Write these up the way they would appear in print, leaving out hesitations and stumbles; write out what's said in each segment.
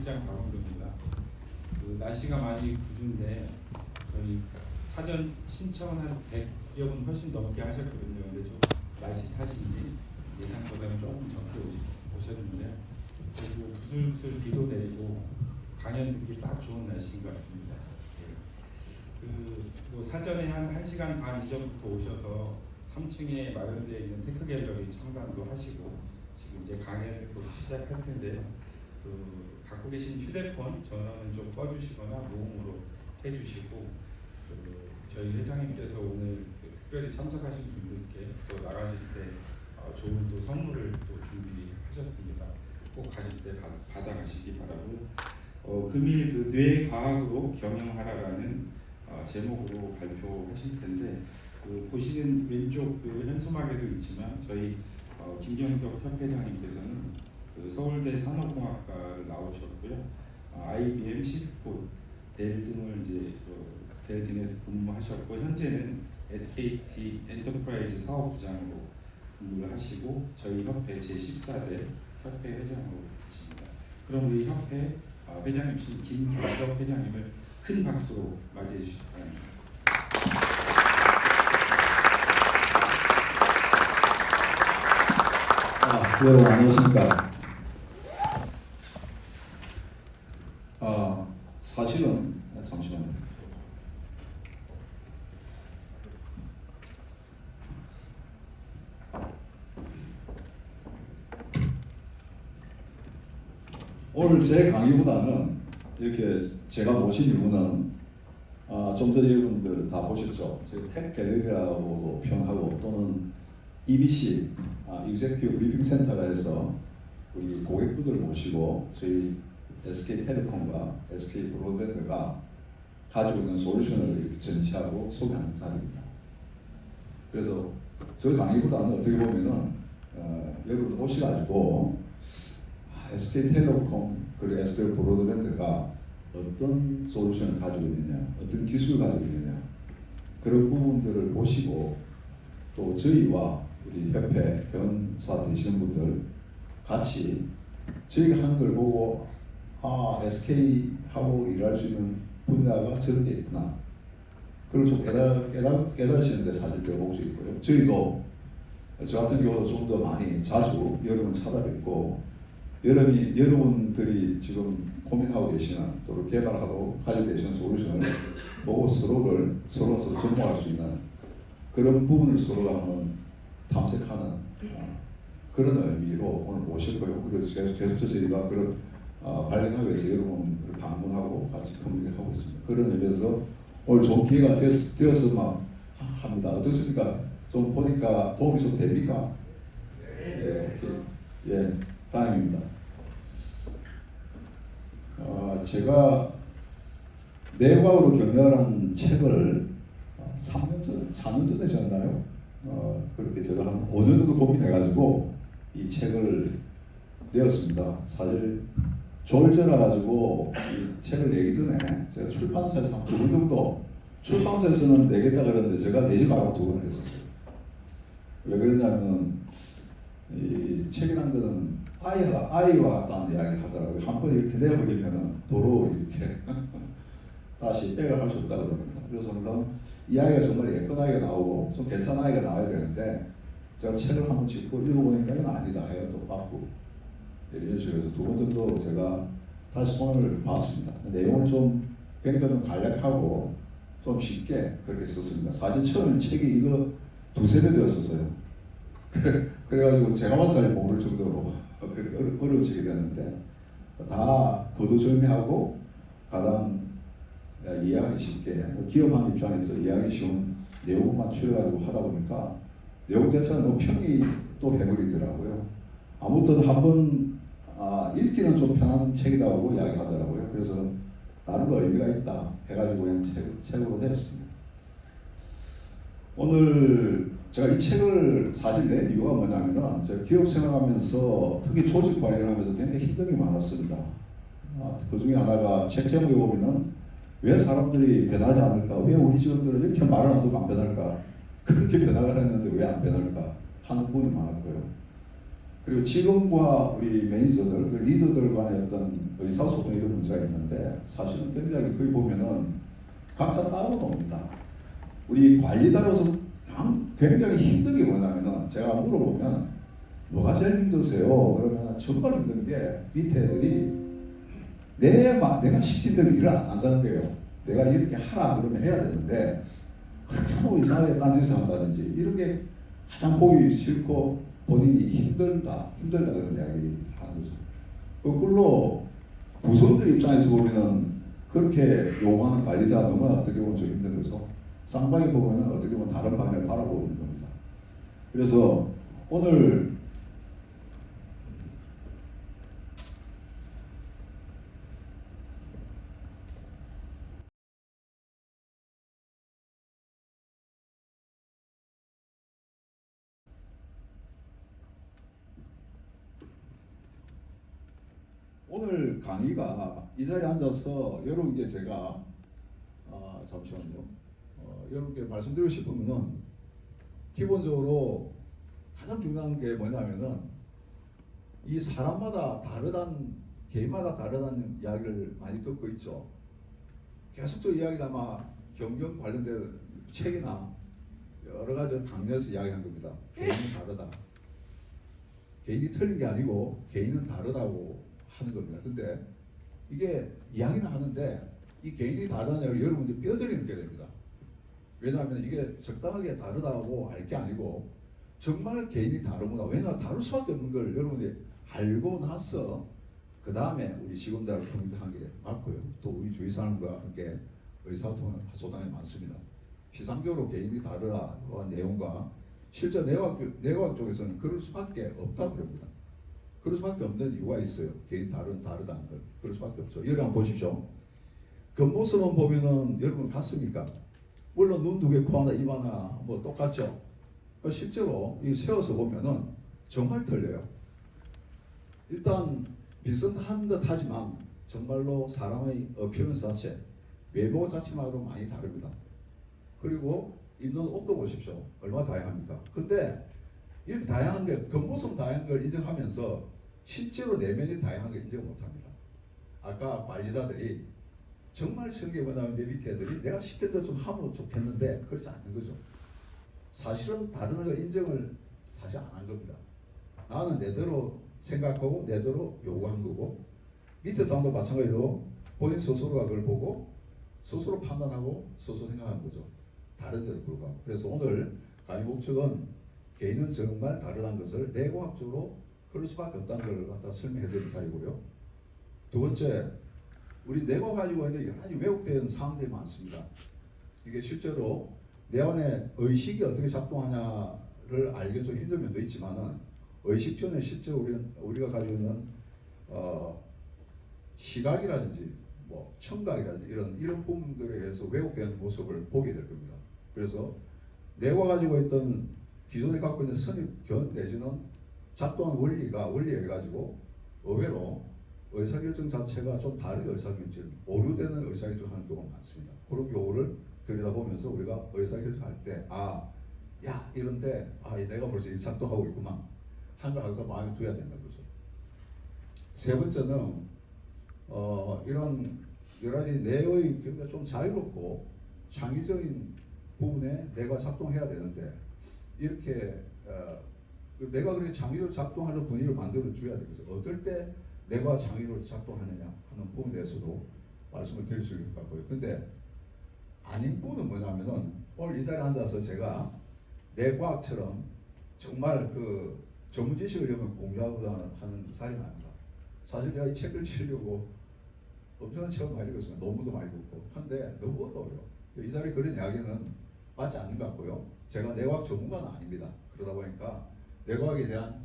실장 박원근입니다. 날씨가 많이 궂은데 저희 사전 신청은 한 100여 분 훨씬 넘게 하셨거든요. 근데 좀 날씨 탓인지 예상보다는 조금 적게 오셨는데 그리고 부슬부슬 비도 내리고 강연 듣기 딱 좋은 날씨인 것 같습니다. 사전에 한 1시간 반 이전부터 오셔서 3층에 마련되어 있는 테크 갤러리 참관도 하시고 지금 이제 강연을 곧 시작할 텐데요. 갖고 계신 휴대폰 전원은 좀 꺼주시거나 무음으로 해주시고 저희 회장님께서 오늘 특별히 참석하신 분들께 또 나가실 때 좋은 또 선물을 또 준비하셨습니다. 꼭 가실 때 받아가시기 바라고 금일 뇌과학으로 경영하라라는 제목으로 발표하실 텐데 보시는 왼쪽 현수막에도 있지만 저희 김경덕 협회장님께서는 서울대 산업공학과를 나오셨고요. IBM, 시스코, 델 등을 델 등에서 근무하셨고 현재는 SKT 엔터프라이즈 사업부장으로 근무를 하시고 저희 협회 제14대 협회 회장으로 계십니다. 그럼 우리 협회 회장님이신 김경덕 회장님을 큰 박수로 맞이해 주시기 바랍니다. 여러분 안녕하십니까. 사실은 잠시만요. 오늘 제 강의보다는 이렇게 제가 모신 이유는 좀 전에 여러분들 다 보셨죠. 저희 텍 갤러리라고도 표현하고 또는 EBC executive 브리핑 센터가 해서 우리 고객분들 모시고 저희 SK텔레콤과 SK브로드밴드가 가지고 있는 솔루션을 이렇게 전시하고 소개하는 자리입니다. 그래서 저 강의보다는 어떻게 보면은 여러분들 오셔가지고 SK텔레콤 그리고 SK브로드밴드가 어떤 솔루션을 가지고 있느냐, 어떤 기술을 가지고 있느냐 그런 부분들을 보시고 또 저희와 우리 협회 회원사 되시는 분들 같이 저희가 하는 걸 보고 SK하고 일할 수 있는 분야가 저런 게 있구나. 그걸 좀 깨달으시는데 사실 배워볼 수 있고요. 저희도 저 같은 경우도 좀 더 많이 자주 여러분 찾아뵙고 여러분들이 지금 고민하고 계시는 또 개발하고 가지고 계시는 솔루션을 보고 서로 접목할 수 있는 그런 부분을 서로가 한번 탐색하는 그런 의미로 오늘 모셨고요. 그리고 계속해서 저희가 그런 발견하기 위해서 여러분을 방문하고 같이 커뮤니케이하고 있습니다. 그런 의미에서 오늘 좋은 기회가 되어서만 합니다. 어떻습니까? 좀 보니까 도움이 좀 됩니까? 예, 다행입니다. 제가 내과학으로 경영하는 책을 4년 전에 줬나요? 그렇게 제가 한 5년 정도 고민해가지고 이 책을 내었습니다. 사실 졸져라 가지고 이 책을 내기 전에 제가 출판사에서 한 2번 정도 출판사에서는 내겠다 그랬는데 제가 내지 말고 2번을 했었어요. 왜 그러냐면 이 책이라는 거는 아이와 같다는 이야기를 하더라고요. 한 번 이렇게 내버리면 도로 이렇게 다시 백을 할 수 없다고 그럽니다. 그래서 항상 이야기가 정말 예쁜아이가 나오고 좀 괜찮은 아이가 나와야 되는데 제가 책을 한번 짚고 읽어보니까 이건 아니다 해요. 또 바꾸고 이런 식으로 해서 2번 정도 제가 다시 손을 봤습니다. 내용을 좀 굉장히 좀 간략하고 좀 쉽게 그렇게 썼습니다. 사실 처음에 책이 이거 2~3배 되었었어요. 그래가지고 제가만 잘 모를 정도로 그렇게 어려워지게 되었는데 다 거두절미하고 가장 이해하기 쉽게 기업하는 입장에서 이해하기 쉬운 내용만 추려가지고 하다 보니까 내용 자체가 너무 평이 또 해버리더라고요. 아무튼 한번 읽기는 좀 편한 책이라고 이야기하더라고요. 그래서 나름 의미가 있다 해가지고 그냥 책으로 냈습니다. 오늘 제가 이 책을 사실 낸 이유가 뭐냐면은 제가 기업 생활하면서 특히 조직 관리를 하면서 굉장히 힘든 게 많았습니다. 그 중에 하나가 책 제목에 보면은 왜 사람들이 변하지 않을까? 왜 우리 직원들은 이렇게 말을 안 하고 안 변할까? 그렇게 변화를 했는데 왜 안 변할까? 하는 부분이 많았고요. 그리고 직원과 우리 매니저들, 그 리더들 간의 어떤 의사소통 이런 문제가 있는데 사실은 굉장히 거기 보면은 각자 따로 놉니다. 우리 관리자로서 굉장히 힘든 게 뭐냐면은 제가 물어보면 뭐가 제일 힘드세요? 그러면 정말 힘든 게 밑에 애들이 내가 시킨 대로 일을 안 한다는 거예요. 내가 이렇게 하라 그러면 해야 되는데 그렇게 하고 이상하게 딴짓을 한다든지 이런 게 가장 보기 싫고 본인이 힘들다 그런 이야기 하는 거죠. 거꾸로 부서들 입장에서 보면은 그렇게 요구하는 관리자가 너무나 어떻게 보면 좀 힘든 거죠. 쌍방이 보면은 어떻게 보면 다른 방향을 바라보고 있는 겁니다. 그래서 오늘 강의가 이 자리에 앉아서 여러분께 제가 잠시만요. 여러분께 말씀드리고 싶으면은 기본적으로 가장 중요한 게 뭐냐면은 이 사람마다 개인마다 다르다는 이야기를 많이 듣고 있죠. 계속적으로 이야기가 아마 경영 관련된 책이나 여러 가지 강연에서 이야기한 겁니다. 개인은 다르다. 개인이 틀린 게 아니고 개인은 다르다고 하는 겁니다. 근데 이게 이야기는 하는데 이 개인이 다르다는 걸 여러분들이 뼈저리 느껴야 됩니다. 왜냐하면 이게 적당하게 다르다고 할 게 아니고 정말 개인이 다르구나. 왜냐하면 다를 수밖에 없는 걸 여러분들이 알고 나서 그 다음에 우리 직원들하고 커뮤니케이션 게 맞고요. 또 우리 주위 사람과 함께 의사소통이 많습니다. 피상적으로 개인이 다르다는 내용과 실제 내과학 쪽에서는 그럴 수밖에 없다고 그럽니다. 그럴 수밖에 없는 이유가 있어요. 개인 다르다는 걸. 그럴 수밖에 없죠. 여러분 한번 보십시오. 겉모습은 보면은 여러분 같습니까? 물론 눈 두 개, 코 하나, 입 하나 뭐 똑같죠. 실제로 이 세워서 보면은 정말 틀려요. 일단 비슷한 듯 하지만 정말로 사람의 어피어런스 자체, 외모 자체만으로 많이 다릅니다. 그리고 입는 옷도 보십시오. 얼마나 다양합니까? 근데 이렇게 다양한 게 겉모습 다양한 걸 인정하면서 실제로 내면이 다양한 걸 인정 못합니다. 아까 관리자들이 정말 쉬운 게 뭐냐면 내 밑에 애들이 내가 시킨 대로 좀 하면 좋겠는데 그렇지 않는 거죠. 사실은 다른 걸 인정을 사실 안 한 겁니다. 나는 내대로 생각하고 내대로 요구한 거고 밑에 사람도 마찬가지로 본인 스스로가 그걸 보고 스스로 판단하고 스스로 생각하는 거죠. 다른 데도 불구하고. 그래서 오늘 강의 목적은 개인은 정말 다르다는 것을 내과학적으로 그럴 수밖에 없다는 걸 갖다 설명해 드릴 자리고요. 두 번째, 우리 뇌가 가지고 있는 여러 가지 왜곡된 사항들이 많습니다. 이게 실제로 내 안에 의식이 어떻게 작동하냐를 알기 좀 힘든 면도 있지만은 의식 전에 실제 우리가 가지고 있는 시각이라든지 뭐 청각이라든지 이런 부분들에 의해서 왜곡되는 모습을 보게 될 겁니다. 그래서 뇌가 가지고 있던 기존에 갖고 있는 선입견 내지는 작동하는 원리에 가지고 의외로 의사결정 자체가 좀 다르게 의사결정, 오류되는 의사결정 하는 경우가 많습니다. 그런 경우를 들여다보면서 우리가 의사결정할 때, 야, 이런데, 내가 벌써 이 작동하고 있구만. 하는 걸 항상 마음에 둬야 된다는 거죠. 세 번째는, 이런 여러 가지 뇌의 그러니까 좀 자유롭고 창의적인 부분에 뇌가 작동해야 되는데, 이렇게, 내가 그렇게 창의적으로 작동하는 분위기를 만들어 줘야 되겠죠. 어떨 때 내가 창의적으로 작동하느냐 하는 부분에 대해서도 말씀을 드릴 수 있을 것 같고요. 근데 아닌 부분은 뭐냐면은 오늘 이 자리에 앉아서 제가 뇌과학처럼 정말 그 전문 지식을 여러분 공유하고자 하는 자리가 아닙니다. 사실 제가 이 책을 치려고 엄청난 책을 많이 읽었습니다. 논문도 많이 읽었고. 근데 너무 어려워요. 이 자리에 그런 이야기는 맞지 않는 것 같고요. 제가 뇌과학 전문가는 아닙니다. 그러다 보니까 뇌과학에 대한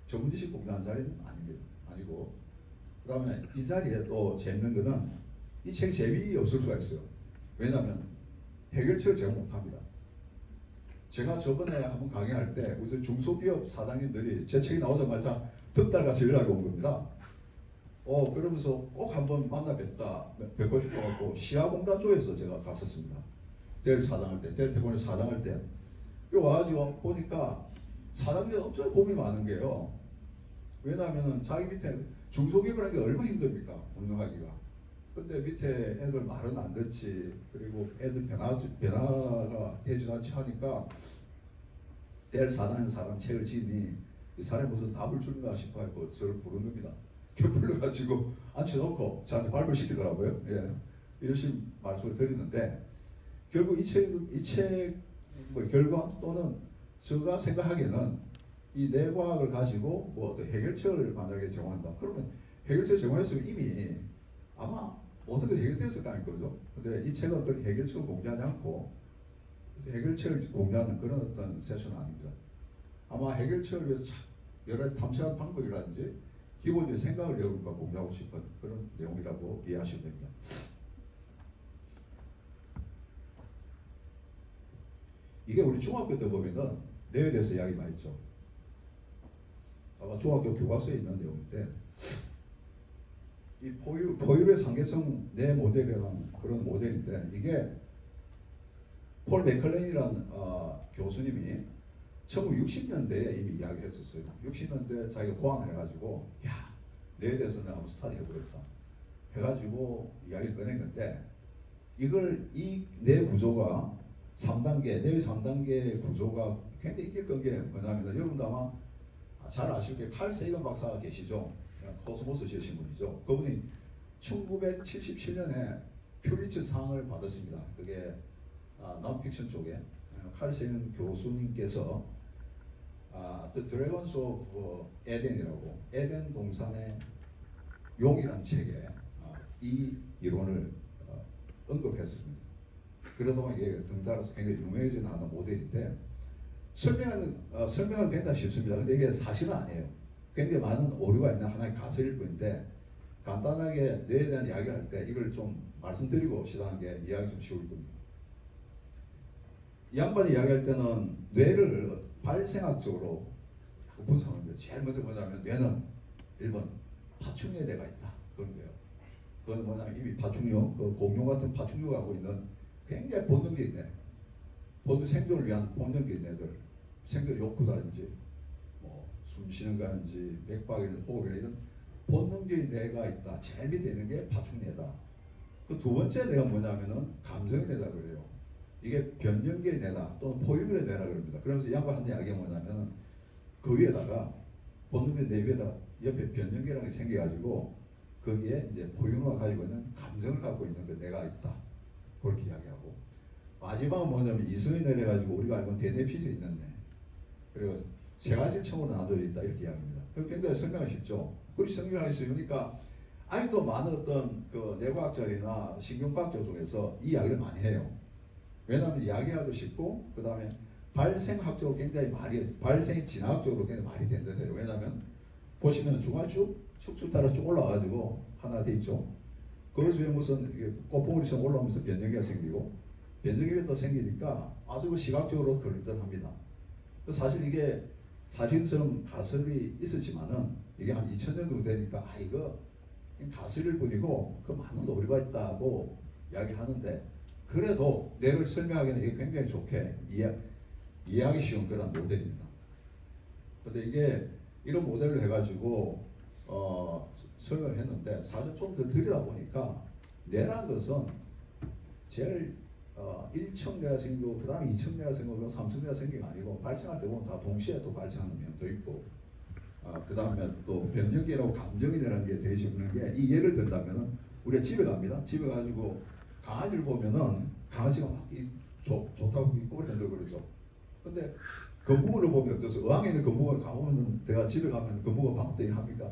전문 지식 공유하는 자리는 아닙니다. 아니고 그 다음에 이 자리에 또 재밌는 거는 이 책이 재미없을 수가 있어요. 왜냐하면 해결책을 제공 못합니다. 제가 저번에 한번 강의할 때 우리 중소기업 사장님들이 제 책이 나오자마자 득달같이 연락이 온 겁니다. 그러면서 꼭 한번 뵙고 싶어갖고 시아공단조에서 제가 갔었습니다. 델 태권도 사장할 때 와가지고 보니까 사장님이 엄청 고민이 많은 게요. 왜냐하면 자기 밑에 중소기업을 하는 게 얼마나 힘듭니까? 운영하기가. 근데 밑에 애들 말은 안 듣지. 그리고 애들 변화가 되지 않지 하니까 될 사람은 사람 책을 지니 이 사람이 무슨 답을 줄까 싶어 하고 저를 부른 겁니다. 불러가지고 앉혀놓고 저한테 발표를 시키더라고요. 예. 열심히 말씀을 드리는데 결국 뭐 결과 또는 제가 생각하기에는 이 내과학을 가지고 뭐 어떤 해결책을 만약에 제공한다. 그러면 해결책 제공했으면 이미 아마 모든 게 해결됐을 거 아닐 거죠. 근데 이 책은 어떤 해결책을 공개하지 않고 해결책을 공개하는 그런 어떤 세션은 아닙니다. 아마 해결책을 위해서 여러 가지 탐색하는 방법이라든지 기본적인 생각을 여러분과 공유하고 싶은 그런 내용이라고 이해하시면 됩니다. 이게 우리 중학교 때 보면은 뇌에 대해서 이야기 많이 했죠. 아마 중학교 교과서에 있는 내용인데 이 포유류의 상계성 뇌 모델이라는 그런 모델인데 이게 폴 맥클레인이라는 교수님이 1960년대에 이미 이야기를 했었어요. 60년대에 자기가 고안을 해가지고 야 뇌에 대해서 내가 한번 스타디 해보겠다 해가지고 이야기를 꺼냈는데 이걸 이 뇌 구조가 3단계, 뇌의 3단계 구조가 굉장히 인기 끈 게 뭐냐면 여러분도 아마 잘 아실 게 칼 세이건 박사가 계시죠. 코스모스 지으신 분이죠. 그분이 1977년에 퓰리츠 상을 받았습니다. 그게 논픽션 쪽에 칼 세이건 교수님께서 The Dragons of Eden이라고 에덴 동산의 용이라는 책에 이 이론을 언급했습니다. 그러다 보니 이게 등달아서 굉장히 유명해져 나가는 모델인데 설명은 굉장히 쉽습니다. 근데 이게 사실은 아니에요. 굉장히 많은 오류가 있는 하나의 가설일 뿐인데 간단하게 뇌에 대한 이야기를 할 때 이걸 좀 말씀드리고 시작하는 게 이야기 좀 쉬울 겁니다. 이 양반이 이야기할 때는 뇌를 발생학적으로 분석하는데 제일 먼저 뭐냐면 뇌는 1번 파충류의 뇌가 있다. 그런 거예요. 그건 뭐냐면 이미 파충류, 그 공룡 같은 파충류가 하고 있는 굉장히 본능적인 뇌, 생존을 위한 본능적인 뇌들, 생존 욕구라든지 뭐 숨쉬는 거라든지 맥박이나 호흡이나 이런 본능적인 뇌가 있다. 제일 밑에 있는 게 파충류다. 그 두 번째 뇌가 뭐냐면은 감정의 뇌다 그래요. 이게 변형계의 뇌다 또는 포유류의 뇌라 그럽니다. 그러면서 이 양반 한 이야기가 뭐냐면은 그 위에다가 본능의 뇌 위에다가 옆에 변형계라는 게 생겨가지고 거기에 이제 포유류가 가지고 있는 감정을 갖고 있는 그 뇌가 있다. 그렇게 이야기하고 마지막은 뭐냐면 이성의 뇌를 가지고 우리가 알고 있는 대뇌피질이 있는 뇌. 그리고 세 가지 층으로 나눠져 있다 이렇게 이야기합니다. 그 굉장히 설명이 쉽죠. 그렇게 설명하기 쉬우니까 아직도 많은 어떤 그 뇌과학자들이나 신경과학자 중에서 이 이야기를 많이 해요. 왜냐하면 이야기하기도 쉽고 그 다음에 발생학적으로 굉장히 발생 진화학적으로 굉장히 말이 된다네요. 왜냐하면 보시면 중간축 축 따라 쭉 올라가지고 하나 돼 있죠. 그 중에 무슨 꽃봉오리처럼 올라오면서 변형계가 생기고 변형계가 또 생기니까 아주 시각적으로 그럴듯합니다. 사실 이게 사진처럼 가설이 있었지만은 이게 한 2000년 정도 되니까 이거 가설일 뿐이고 그 많은 오류가 있다고 이야기하는데 그래도 뇌를 설명하기는 이게 굉장히 좋게 이해하기 쉬운 그런 모델입니다. 근데 이게 이런 모델을 해가지고 설명을 했는데 사실 좀 더 들이다 보니까 뇌라는 것은 제일 1층 뇌가 생기고 그 다음에 2층 뇌가 생기고 3층 뇌가 생긴 게 아니고 발생할 때 보면 다 동시에 또 발생하는 면도 있고 그 다음에 또 변형계라고 감정이라는 게 되어 있는 게 이 예를 든다면은 우리가 집에 갑니다. 집에 가지고 강아지를 보면은 강아지가 막 좋다고 꼬리 흔들고 그러죠. 근데 건붕어를 보면 어떠세요? 어항에 있는 건붕어 가보면 내가 집에 가면 건붕어 방때기 합니까?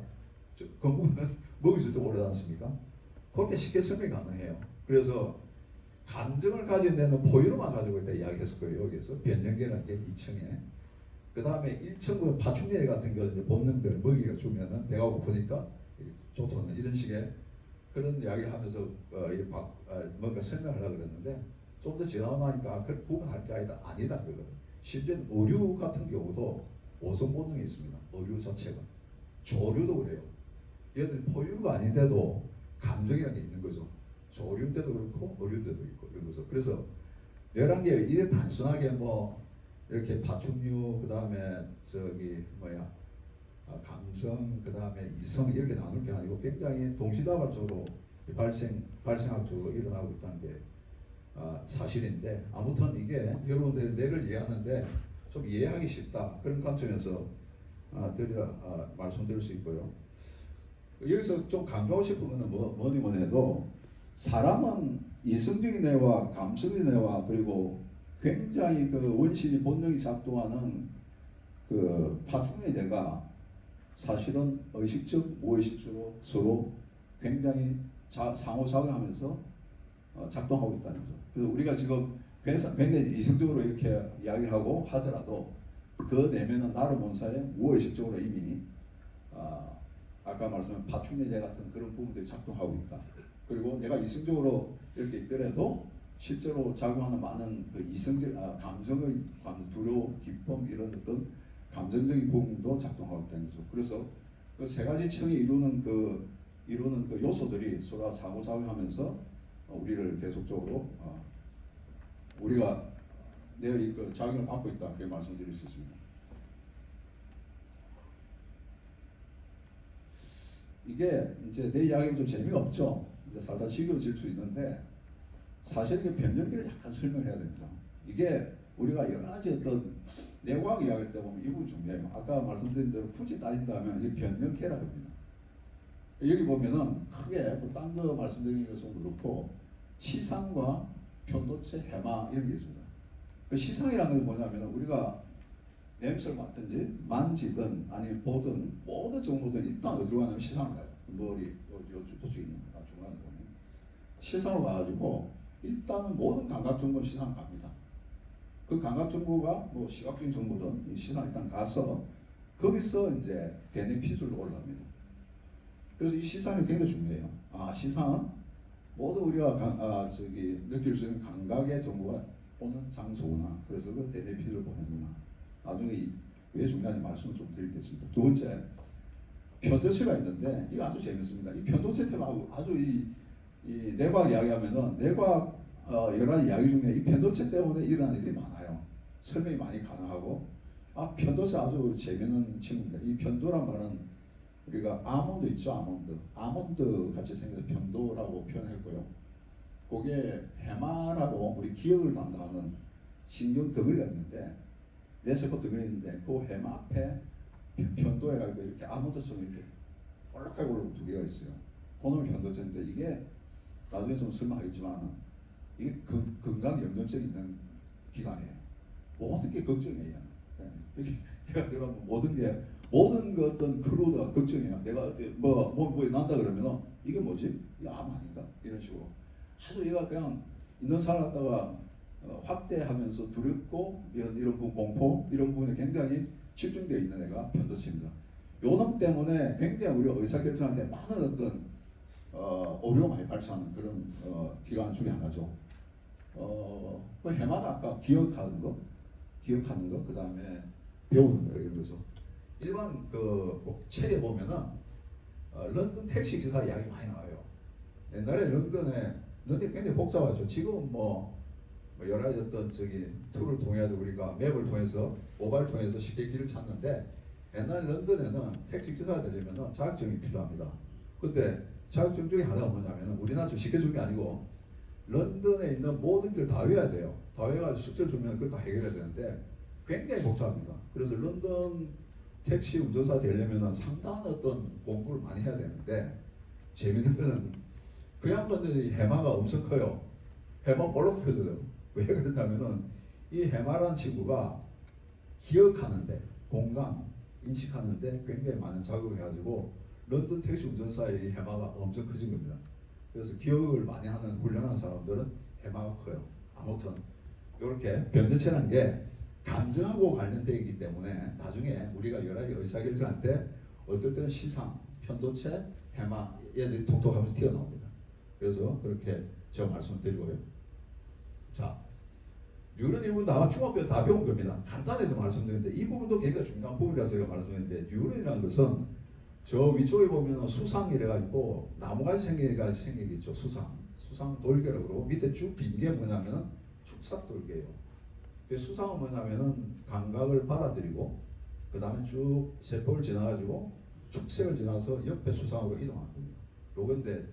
건붕어는 먹이 줄 때 오래 않습니까? 그렇게 쉽게 설명이 가능해요. 그래서 감정을 가진 데는 포유류만 가지고 있다 이야기했을 거예요. 여기에서 변형계라는 게 2층에 그 다음에 1층 파충류 같은 경우 본능들 먹이가 주면은 내가 고프니까 좋다는 이런 식의 그런 이야기를 하면서 뭔가 설명하려고 그랬는데 좀 더 지나고 나니까 그 구분할 게 아니다 그거. 심지어 어류 같은 경우도 오성 본능이 있습니다. 어류 자체가 조류도 그래요. 얘들 포유류가 아닌데도 감정이라는 게 있는 거죠. 조류 때도 그렇고 어류 때도 있고 이런 거죠. 그래서 뇌란 게 이래 단순하게 뭐 이렇게 파충류 그 다음에 감정, 그 다음에 이성 이렇게 나눌 게 아니고 굉장히 동시다발적으로 발생학적으로 일어나고 있다는 게 사실인데, 아무튼 이게 여러분들이 뇌를 이해하는데 좀 이해하기 쉽다, 그런 관점에서 말씀드릴 수 있고요. 여기서 좀 강조하고 싶은 것은 뭐니 해도 사람은 이성적인 뇌와 감성적인 뇌와 그리고 굉장히 그 원심이 본능이 작동하는 그 파충의 뇌가 사실은 의식적, 무의식적으로 서로 굉장히 상호작용하면서 작동하고 있다는 거죠. 그래서 우리가 지금 굉장히 이성적으로 이렇게 이야기를 하고 하더라도 그 내면은 나를 본사에 무의식적으로 이미 아까 말씀한 파충류제 같은 그런 부분들이 작동하고 있다. 그리고 내가 이성적으로 이렇게 있더라도 실제로 작용하는 많은 그 이성적 감정의 두려움, 기쁨 이런 어떤 감정적인 부분도 작동하고 있다는 거죠. 그래서 그 세 가지 층이 이루는 그 요소들이 서로 상호작용하면서 우리를 계속적으로 우리가 내 그 작용을 받고 있다, 그렇게 말씀드릴 수 있습니다. 이게 이제 내 이야기는 좀 재미가 없죠. 이제 살다 지겨워질 수 있는데 사실 이게 변형기를 약간 설명해야 됩니다. 이게 우리가 여러 가지 어떤 내과학 이야기할 때 보면 이 부분이 중요해요. 아까 말씀드린 대로 굳이 따진다면 이게 변형계라고 합니다. 여기 보면은 크게 뭐 딴 거 말씀드리는 것은 그렇고 시상과 편도체, 해마 이런 게 있습니다. 그 시상이라는 게 뭐냐면 우리가 냄새를 맡든지 만지든 아니면 보든 모든 정보든 일단 어디로 가냐면 시상을 가요. 머리 저쪽에 있는 중간에 보면 시상을 가가지고 일단은 모든 감각 정보는 시상 갑니다. 그 감각 정보가 뭐 시각적인 정보든 시상 일단 가서 거기서 이제 대뇌 피술로 올라갑니다. 그래서 이 시상이 굉장히 중요해요. 시상은 모두 우리가 느낄 수 있는 감각의 정보가 오는 장소구나. 그래서 그 대뇌 피술을 보내는구나. 나중에 왜 중요한지 말씀을 좀 드리겠습니다. 두 번째, 편도체가 있는데 이거 아주 재밌습니다. 이 편도체 테마하고 아주 이 뇌과학 이야기하면은 뇌과학 여러 가지 이야기 중에 이 편도체 때문에 일어나는 일이 많아요. 설명이 많이 가능하고 편도체 아주 재밌는 친구입니다. 이 편도란 말은 우리가 아몬드 있죠, 아몬드 같이 생겨서 편도라고 표현했고요. 그게 해마라고 우리 기억을 담당하는 신경 덩어리가 있는데 뇌세포 덩어리 있는데 그 해마 앞에 편도에 가지고 이렇게 아몬드처럼 이렇게 볼록하게 올라오는 두 개가 있어요. 그놈이 편도체인데 이게 나중에 좀 설명하겠지만 이게 건강 염려증이 있는 기관이에요. 모든 게 걱정이에요. 얘가 내가 모든 그 어떤 크루드가 걱정이에요. 내가 뭐 난다 그러면 이게 뭐지? 이게 암 아닌가? 이런 식으로 아주 얘가 그냥 있는 사람 갖다가 확대하면서 두렵고 이런 부분 공포 이런 부분에 굉장히 집중되어 있는 애가 편도체입니다. 요놈 때문에 굉장히 우리가 의사결정할 때 많은 어떤 오류가 많이 발생하는 그런 기관 중에 하나죠. 그 해마다 아까 기억하는 거, 그 다음에 배우는 거 이런 거죠. 일반 그 책에 보면은 런던 택시 기사 이야기 많이 나와요. 옛날에 런던이 굉장히 복잡하죠. 지금은 뭐 여러 가지 어떤 툴을 통해서 우리가 맵을 통해서 모바일 통해서 쉽게 길을 찾는데 옛날 런던에는 택시 기사가 되려면 자격증이 필요합니다. 그때 자격증 중에 하나가 뭐냐면 우리나라 좀 쉽게 준 게 아니고 런던에 있는 모든 길 다 외워야 돼요. 다 외워가지고 숙제를 주면 그걸 다 해결해야 되는데 굉장히 복잡합니다. 그래서 런던 택시 운전사 되려면 상당한 어떤 공부를 많이 해야 되는데 재밌는 거는 그 양반들이 해마가 엄청 커요. 해마 볼록 켜져요. 왜 그러냐면은 이 해마라는 친구가 기억하는데 공감, 인식하는데 굉장히 많은 작용을 해가지고 런던 택시 운전사의 해마가 엄청 커진 겁니다. 그래서 기억을 많이 하는 훈련하는 사람들은 해마가 커요. 아무튼 이렇게 변조체라는 게 감정하고 관련되어 있기 때문에 나중에 우리가 여러 가지 의사결정할 때 어떨 때는 시상, 편도체, 해마 얘들이 톡톡하면서 튀어나옵니다. 그래서 그렇게 제가 말씀을 드리고요. 자, 뉴런 이 부분 다 중학교 다 배운 겁니다. 간단하게 말씀드리는데 이 부분도 굉장히 중요한 부분이라서 제가 말씀드리는데 뉴런이라는 것은 저 위쪽에 보면 수상이래가지고 나무가지 생기겠죠. 수상 돌개라고 그러고 밑에 쭉 빈 게 뭐냐면은 축삭 돌개예요. 수상은 뭐냐면은 감각을 받아들이고 그 다음에 쭉 세포를 지나가지고 축색을 지나서 옆에 수상으로 이동하는 겁니다. 요건데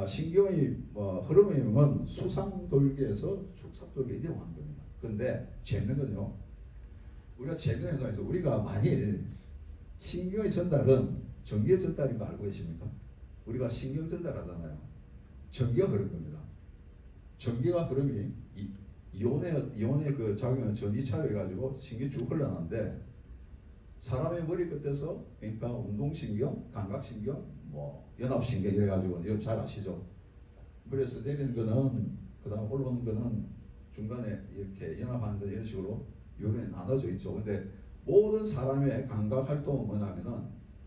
신경의 흐름은 수상돌기에서 축삭돌기에 이동하는 겁니다. 근데 재밌는 건요, 우리가 재밌는 현상에서 우리가 만일 신경의 전달은 전기의 전달인 거 알고 계십니까? 우리가 신경 전달하잖아요. 전기가 흐르는 겁니다. 전기가 흐름이 이온의 그 작용은 전기차로 해가지고 신경이 쭉 흘러나는데, 사람의 머리 끝에서 그러니까 운동신경, 감각신경, 연합신경 이래가지고 이거 잘 아시죠? 머리에서 내리는 거는, 그 다음 올라오는 거는 중간에 이렇게 연합하는 거 이런 식으로 요런에 나눠져 있죠. 근데 모든 사람의 감각 활동은 뭐냐면은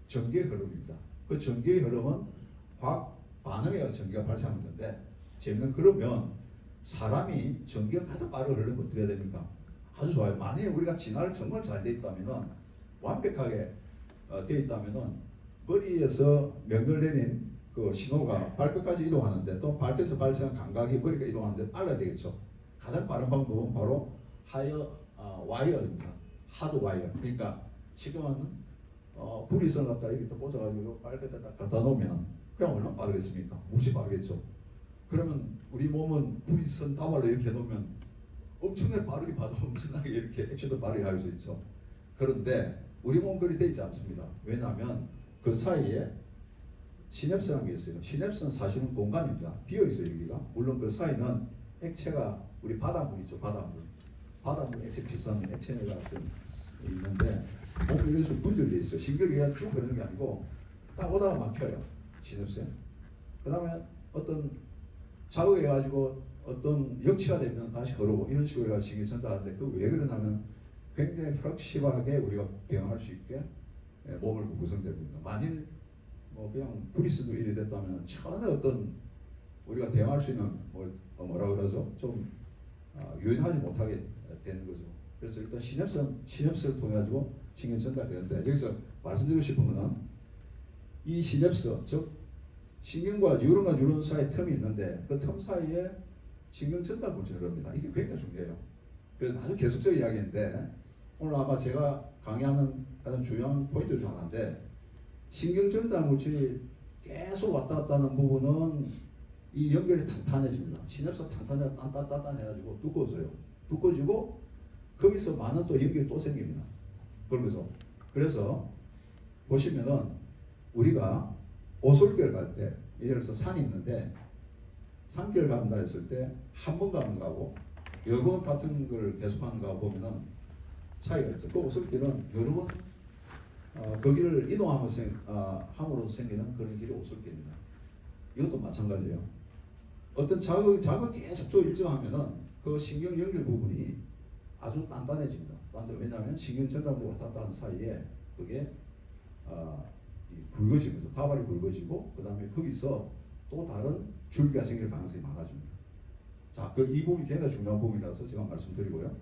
전기의 흐름입니다. 그 전기의 흐름은 화학 반응에 전기가 발생하는 건데, 재밌는, 그러면 사람이 전기가 가장 빠르게 흐르면 어떻게 해야 됩니까? 아주 좋아요. 만약에 우리가 진화를 정말 잘 돼 있다면은, 완벽하게 되어 있다면은 머리에서 명령되는 그 신호가 발끝까지 이동하는데, 또 발끝에서 발생한 감각이 머리가 이동하는데 빨라야 되겠죠. 가장 빠른 방법은 바로 와이어입니다. 하드 와이어. 그러니까 지금은 구리선 갖다 여기 또 꽂아가지고 발끝에 딱 갖다 놓으면 그냥 얼마나 빠르겠습니까? 무지 빠르겠죠. 그러면 우리 몸은 구리선 다발로 이렇게 놓으면 엄청나게 빠르게 봐도 엄청나게 이렇게 액션도 빠르게 할 수 있죠. 그런데 우리 몸은 그리 되어 있지 않습니다. 왜냐하면 그 사이에 시냅스라는 게 있어요. 시냅스는 사실은 공간입니다. 비어있어요, 여기가. 물론 그 사이는 액체가, 우리 바닷물 있죠, 바닷물 액체 비싼 액체가 좀 있는데, 몸이 이런 식으로 분절되어 있어요. 신경이 그냥 쭉 흐르는 게 아니고 딱 오다가 막혀요, 시냅스에. 그 다음에 어떤 자극해가지고 어떤 역치가 되면 다시 흐르고 이런 식으로 해서 신경이 전달하는데, 그 왜 그러냐면 굉장히 플렉시블하게 우리가 병할 수 있게 몸을 구성됩니다. 만일 그냥 브리스도 일이 됐다면 전혀 어떤 우리가 대응할 수 있는 뭐라 그러죠? 좀 유연하지 못하게 되는 거죠. 그래서 일단 시냅스를 통해 가지고 신경 전달되는데, 여기서 말씀드리고 싶은 거는 이 시냅스, 즉 신경과 뉴런 사이 틈이 있는데, 그 틈 사이에 신경 전달 물질을 합니다. 이게 굉장히 중요해요. 그래서 아주 계속적인 이야기인데, 오늘 아마 제가 강의하는 가장 중요한 포인트 중 하나인데, 신경 전달 물질이 계속 왔다 갔다 하는 부분은 이 연결이 탄탄해집니다. 시냅스가 단단해가지고 두꺼워져요. 두꺼워지고 거기서 많은 또 연결이 또 생깁니다. 그런 거죠. 그래서 보시면은 우리가 오솔길 갈 때, 예를 들어서 산이 있는데 산길 간다 했을 때 한 번 가는 거하고 여러 번 같은 걸 계속하는 거하고 보면은 차이가 있죠. 그 오솔길은 여러 번 거기를 이동하면서 함으로써 생기는 그런 길이 오솔길입니다. 이것도 마찬가지예요. 어떤 자극이 계속 일정하면은 그 신경 연결 부분이 아주 단단해집니다. 왜냐하면 신경 전달도 왔다 갔다 하는 사이에 그게 굵어지면서 다발이 굵어지고, 그 다음에 거기서 또 다른 줄기가 생길 가능성이 많아집니다. 자, 이 부분이 굉장히 중요한 부분이라서 제가 말씀드리고요.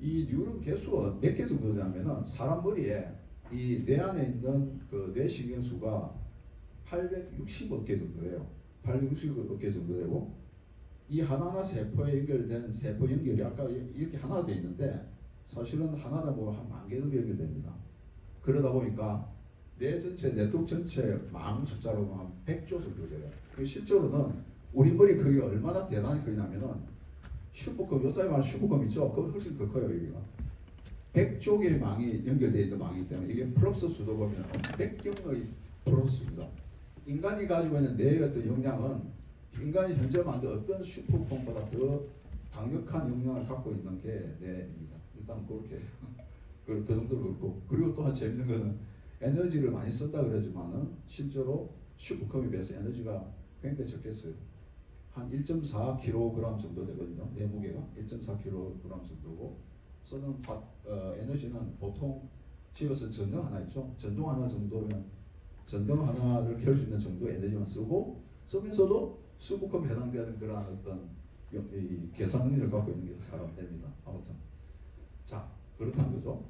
이 뉴런 개수가 몇 개 정도 되냐면은, 사람 머리에 이 뇌 안에 있는 그 뇌신경수가 860억 개 정도예요. 860억 개 정도 되고, 이 하나하나 세포에 연결된 세포 연결이 아까 이렇게 하나 되어 있는데, 사실은 하나다 뭐 한 10,000개 정도 연결됩니다. 그러다 보니까 뇌 전체, 네트워크 전체 망 숫자로 한 100조 정도 돼요. 실제로는 우리 머리 크기가 얼마나 대단히 크냐면은, 슈퍼컴, 요사이 말하는 슈퍼컴 있죠? 그거 훨씬 더 커요, 여기가. 100조 개의 망이 연결되어 있는 망이기 때문에 이게 플럭스 수도 보면 100경의 플럭스입니다. 인간이 가지고 있는 뇌의 어떤 영향은 인간이 현재 만든 어떤 슈퍼컴보다 더 강력한 영향을 갖고 있는 게 뇌입니다. 일단 그렇게 그 정도로 그렇고, 그리고 또한 재밌는 거는 에너지를 많이 쓴다 그러지만은 실제로 슈퍼컴에 비해서 에너지가 굉장히 적겠어요. 한 1.4kg 정도 되거든요. 내 무게가 1.4kg 정도고, 쓰는 에너지는 보통 집에서 전등 하나 있죠. 전등 하나 정도면 전등 하나를 켤 수 있는 정도의 에너지만 쓰면서도 슈퍼컴에 해당되는 그런 어떤 이 계산 능력을 갖고 있는 게 사람입니다. 아무튼 자, 그렇다는 거죠.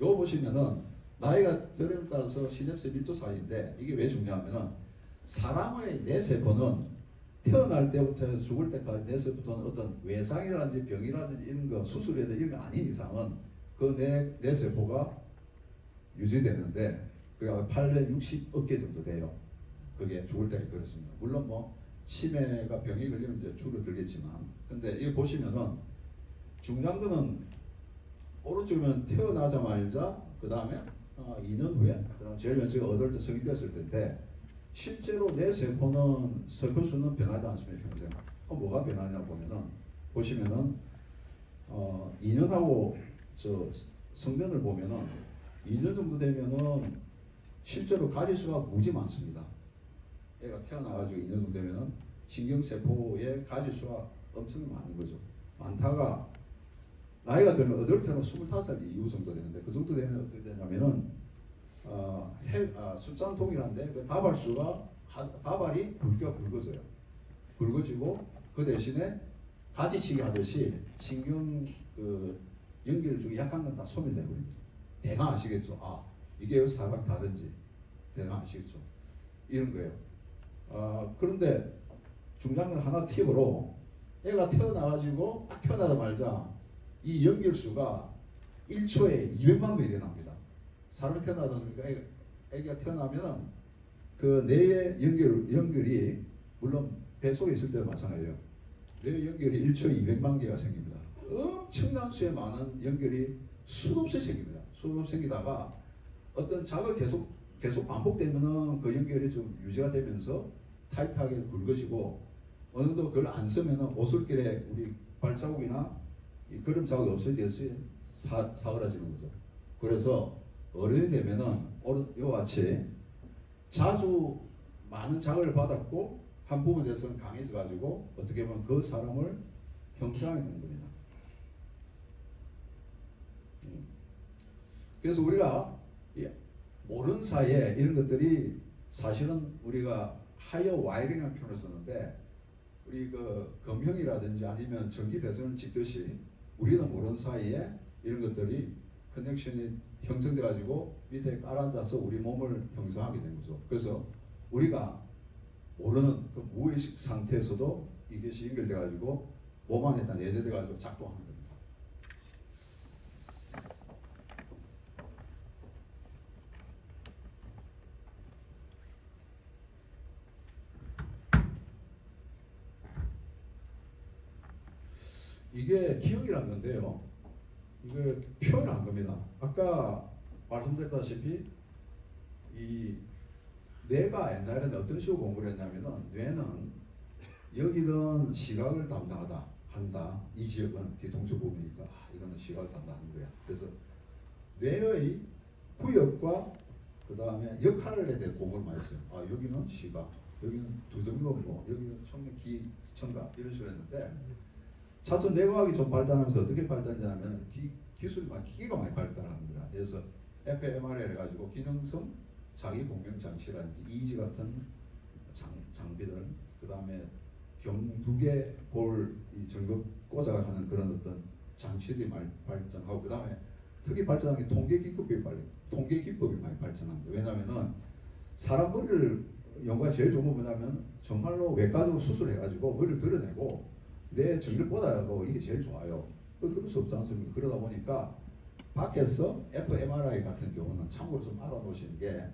요거 보시면은 나이가 들에 따라서 시냅스 밀도 사이인데, 이게 왜 중요하면은 사람의 뇌세포는 태어날 때부터 죽을 때까지 뇌세포는 어떤 외상이라든지 병이라든지 이런 거 수술이라든지 이런 거 아닌 이상은 그 뇌 세포가 유지되는데 그게 860억 개 정도 돼요. 그게 죽을 때가 그렇습니다. 물론 뭐 치매가 병이 걸리면 이제 줄어들겠지만, 근데 이거 보시면은 중요한 거는 오른쪽이면 태어나자마자 그 다음에 2년 후에 그다음 제일 먼저 어덜트 성인 됐을 텐데 실제로 내 세포는 세포수는 변하지 않습니다. 평생. 뭐가 변하냐 보면은 보시면은 2년하고 저 성면을 보면은 2년 정도 되면은 실제로 가지수가 무지 많습니다. 애가 태어나가지고 2년 정도 되면은 신경세포의 가지수가 엄청 많은 거죠. 많다가 나이가 들면 어덜트는 25살 이후 정도 되는데 그 정도 되면 어떻게 되냐면은 숫자는 동일한데 그 다발이 붉어져요. 붉어지고 그 대신에 가지치기 하듯이 신경 그 연결 중에 약한 건 다 소멸돼 버립니다. 대강 아시겠죠? 이게 왜 사각 다든지 대강 아시겠죠? 이런 거예요. 그런데 중요한 건 하나 팁으로 애가 태어나가지고 딱 태어나자마자 이 연결수가 1초에 200만 명이 일어납니다. 사람이 태어나지 않습니까? 애기가 태어나면 그 뇌의 연결이 물론 뱃속에 있을 때도 마찬가지예요. 뇌 연결이 1초에 200만 개가 생깁니다. 엄청난 수의 많은 연결이 수도 없이 생깁니다. 수도 없이 생기다가 어떤 작업이 계속 반복되면은 그 연결이 좀 유지가 되면서 타이트하게 굵어지고 어느 정도 그걸 안 쓰면은 오솔길에 우리 발자국이나 이 걸음 자국이 없어져서 사그라지는 거죠. 그래서 어른이 되면은 이와 같이 자주 많은 자극을 받았고 한 부분에 대해서는 강해져 가지고 어떻게 보면 그 사람을 형성하게 되는 겁니다. 그래서 우리가 모르는 사이에 이런 것들이 사실은 우리가 하이어 와이링이라는 표현을 썼는데 우리 그 검형이라든지 아니면 전기 배선을 찍듯이 우리는 모르는 사이에 이런 것들이 커넥션이 형성돼 가지고 밑에 깔아앉아서 우리 몸을 형성하게 된 거죠. 그래서 우리가 모르는 그 무의식 상태에서도 이것이 연결돼 가지고 몸 안에 다 내재돼 가지고 작동하는 겁니다. 이게 기억이라는 건데요. 이거 표현한 겁니다. 아까 말씀드렸다시피 이 뇌가 옛날에는 어떤 식으로 공부를 했냐면은 뇌는 여기는 시각을 한다. 이 지역은 뒤통수 부분이니까 이거는 시각을 담당하는 거야. 그래서 뇌의 구역과 그 다음에 역할에 대해 공부를 많이 했어요. 여기는 시각, 여기는 두정론고, 여기는 청각 이런 식으로 했는데 차트 뇌과학이 좀 발달하면서 어떻게 발달했냐면 기기가 많이 발달합니다. 그래서 fMRI 해가지고 기능성 자기 공명 장치라든지 EEG 같은 장비들, 그 다음에 경 2개 볼 전극 꽂아가 하는 그런 어떤 장치들이 많이 발전하고, 그 다음에 특히 발전한 게 통계 기법이 많이 발전합니다. 왜냐하면은 사람 머리를 연구가 제일 좋은 건 뭐냐면 정말로 외과적으로 수술해가지고 머리를 드러내고 내 전기를 꽂아가고 이게 제일 좋아요. 그럴 수 없지 않습니까? 그러다 보니까 밖에서 fMRI 같은 경우는 참고로 좀 알아놓으시는 게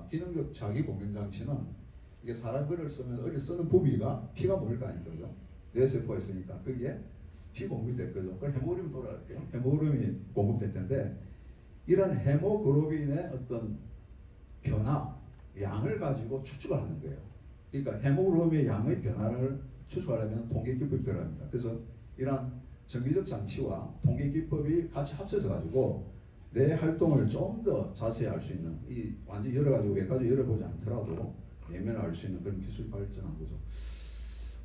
기능적 자기 공명 장치는 이게 사람 머리를 쓰면 쓰는 부위가 피가 모일 거 아닌가요? 뇌세포가 있으니까 거기에 피 공급이 될 거죠. 그럼 헤모그램 돌아갈게요. 헤모그램이 공급될 텐데 이런 헤모글로빈의 어떤 변화, 양을 가지고 추측을 하는 거예요. 그러니까 헤모글로빈의 양의 변화를 추측하려면 통계 기법이 들어갑니다. 그래서 이러한 정기적 장치와 통계 기법이 같이 합쳐서 가지고 내 활동을 좀 더 자세히 알 수 있는, 이 완전 열어가지고 외과적 열어보지 않더라도 내면을 알 수 있는 그런 기술이 발전한 거죠.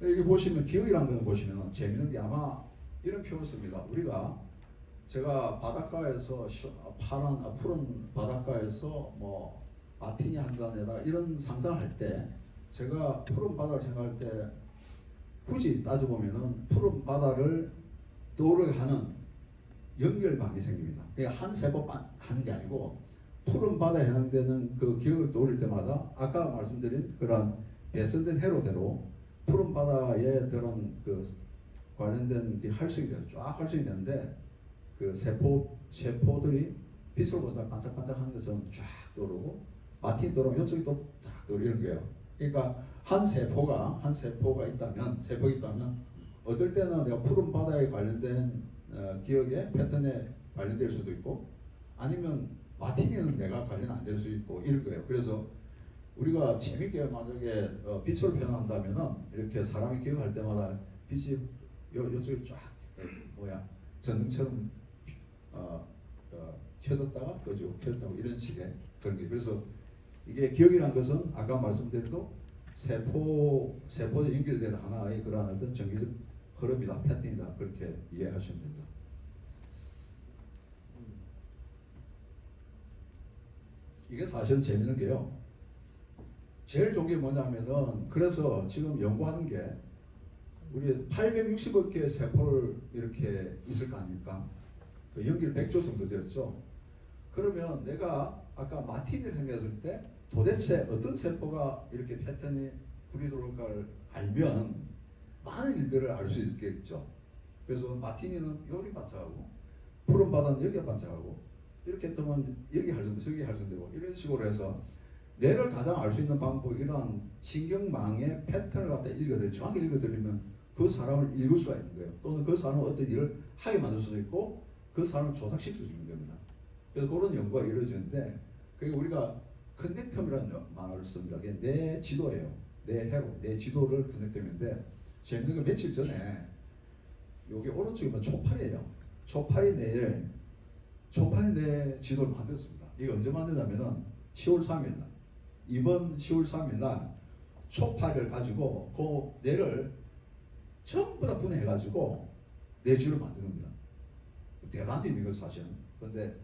여기 보시면 기억이라는 거 보시면 재밌는 게 아마 이런 표현을 씁니다. 제가 바닷가에서 푸른 바닷가에서 뭐 마티니 한 잔에다 이런 상상을 할 때 제가 푸른 바다를 생각할 때 굳이 따져보면은 푸른 바다를 떠오르게 하는 연결망이 생깁니다. 그러니까 한 세번 하는 게 아니고 푸른 바다에 해당되는 그 기억을 떠올릴 때마다 아까 말씀드린 그런 배선된 회로대로 푸른 바다에 그런 그 관련된 게 활성이 돼요. 쫙 활성이 되는데 그 세포들이 빛을 보다 반짝반짝하는 것처럼 쫙 떠오르고 마틴이 들어오면 이쪽이 또 쫙 떠오르고 이런 거예요. 그러니까 한 세포가 있다면 어떨 때는 내가 푸른 바다에 관련된 기억의 패턴에 관련될 수도 있고 아니면 마티니는 내가 관련 안 될 수 있고 이런 거예요. 그래서 우리가 재밌게 만약에 빛을 표현한다면은 이렇게 사람이 기억할 때마다 빛이 요쪽에 쫙 전등처럼 켜졌다가 끄죠. 켜졌다고 이런 식의 그런 게. 그래서 이게 기억이라는 것은 아까 말씀드린 세포에 연결된 하나의 그러한 어떤 정기적 흐름이다, 패턴이다 그렇게 이해하시면 됩니다. 이게 사실은 재밌는 게요. 제일 좋은 게 뭐냐면은 그래서 지금 연구하는 게 우리 860억 개의 세포를 이렇게 있을 거 아닙니까? 그 연길 100조 정도 되었죠. 그러면 내가 아까 마티니를 생각했을 때 도대체 어떤 세포가 이렇게 패턴이 불이 들어올까를 알면 많은 일들을 알 수 있겠죠. 그래서 마티니는 여기 반짝하고 푸른 바다는 여기가 반짝하고 이렇게 뜨면 여기 할수있고 저기 할수있고 이런 식으로 해서 뇌를 가장 알 수 있는 방법이 이러한 신경망의 패턴을 갖다 정확히 읽어드리면 그 사람을 읽을 수가 있는 거예요. 또는 그 사람은 어떤 일을 하게 만들 수도 있고 그 사람을 조작시킬 수 있는 겁니다. 그래서 그런 연구가 이루어지는데 그게 우리가 커넥텀이라는 말을 씁니다. 그게 내 지도예요. 내 해로, 내 지도를 커넥텀인데 재밌는 건 며칠 전에 여기 오른쪽에 보면 초파리예요. 초파리 내 지도를 만들었습니다. 이게 언제 만드냐면은 10월 3일 날 이번 10월 3일 날 초파리를 가지고 그 뇌를 전부 다 분해해가지고 내 지도를 만드는 겁니다. 대단한 일이거든요 사실은. 근데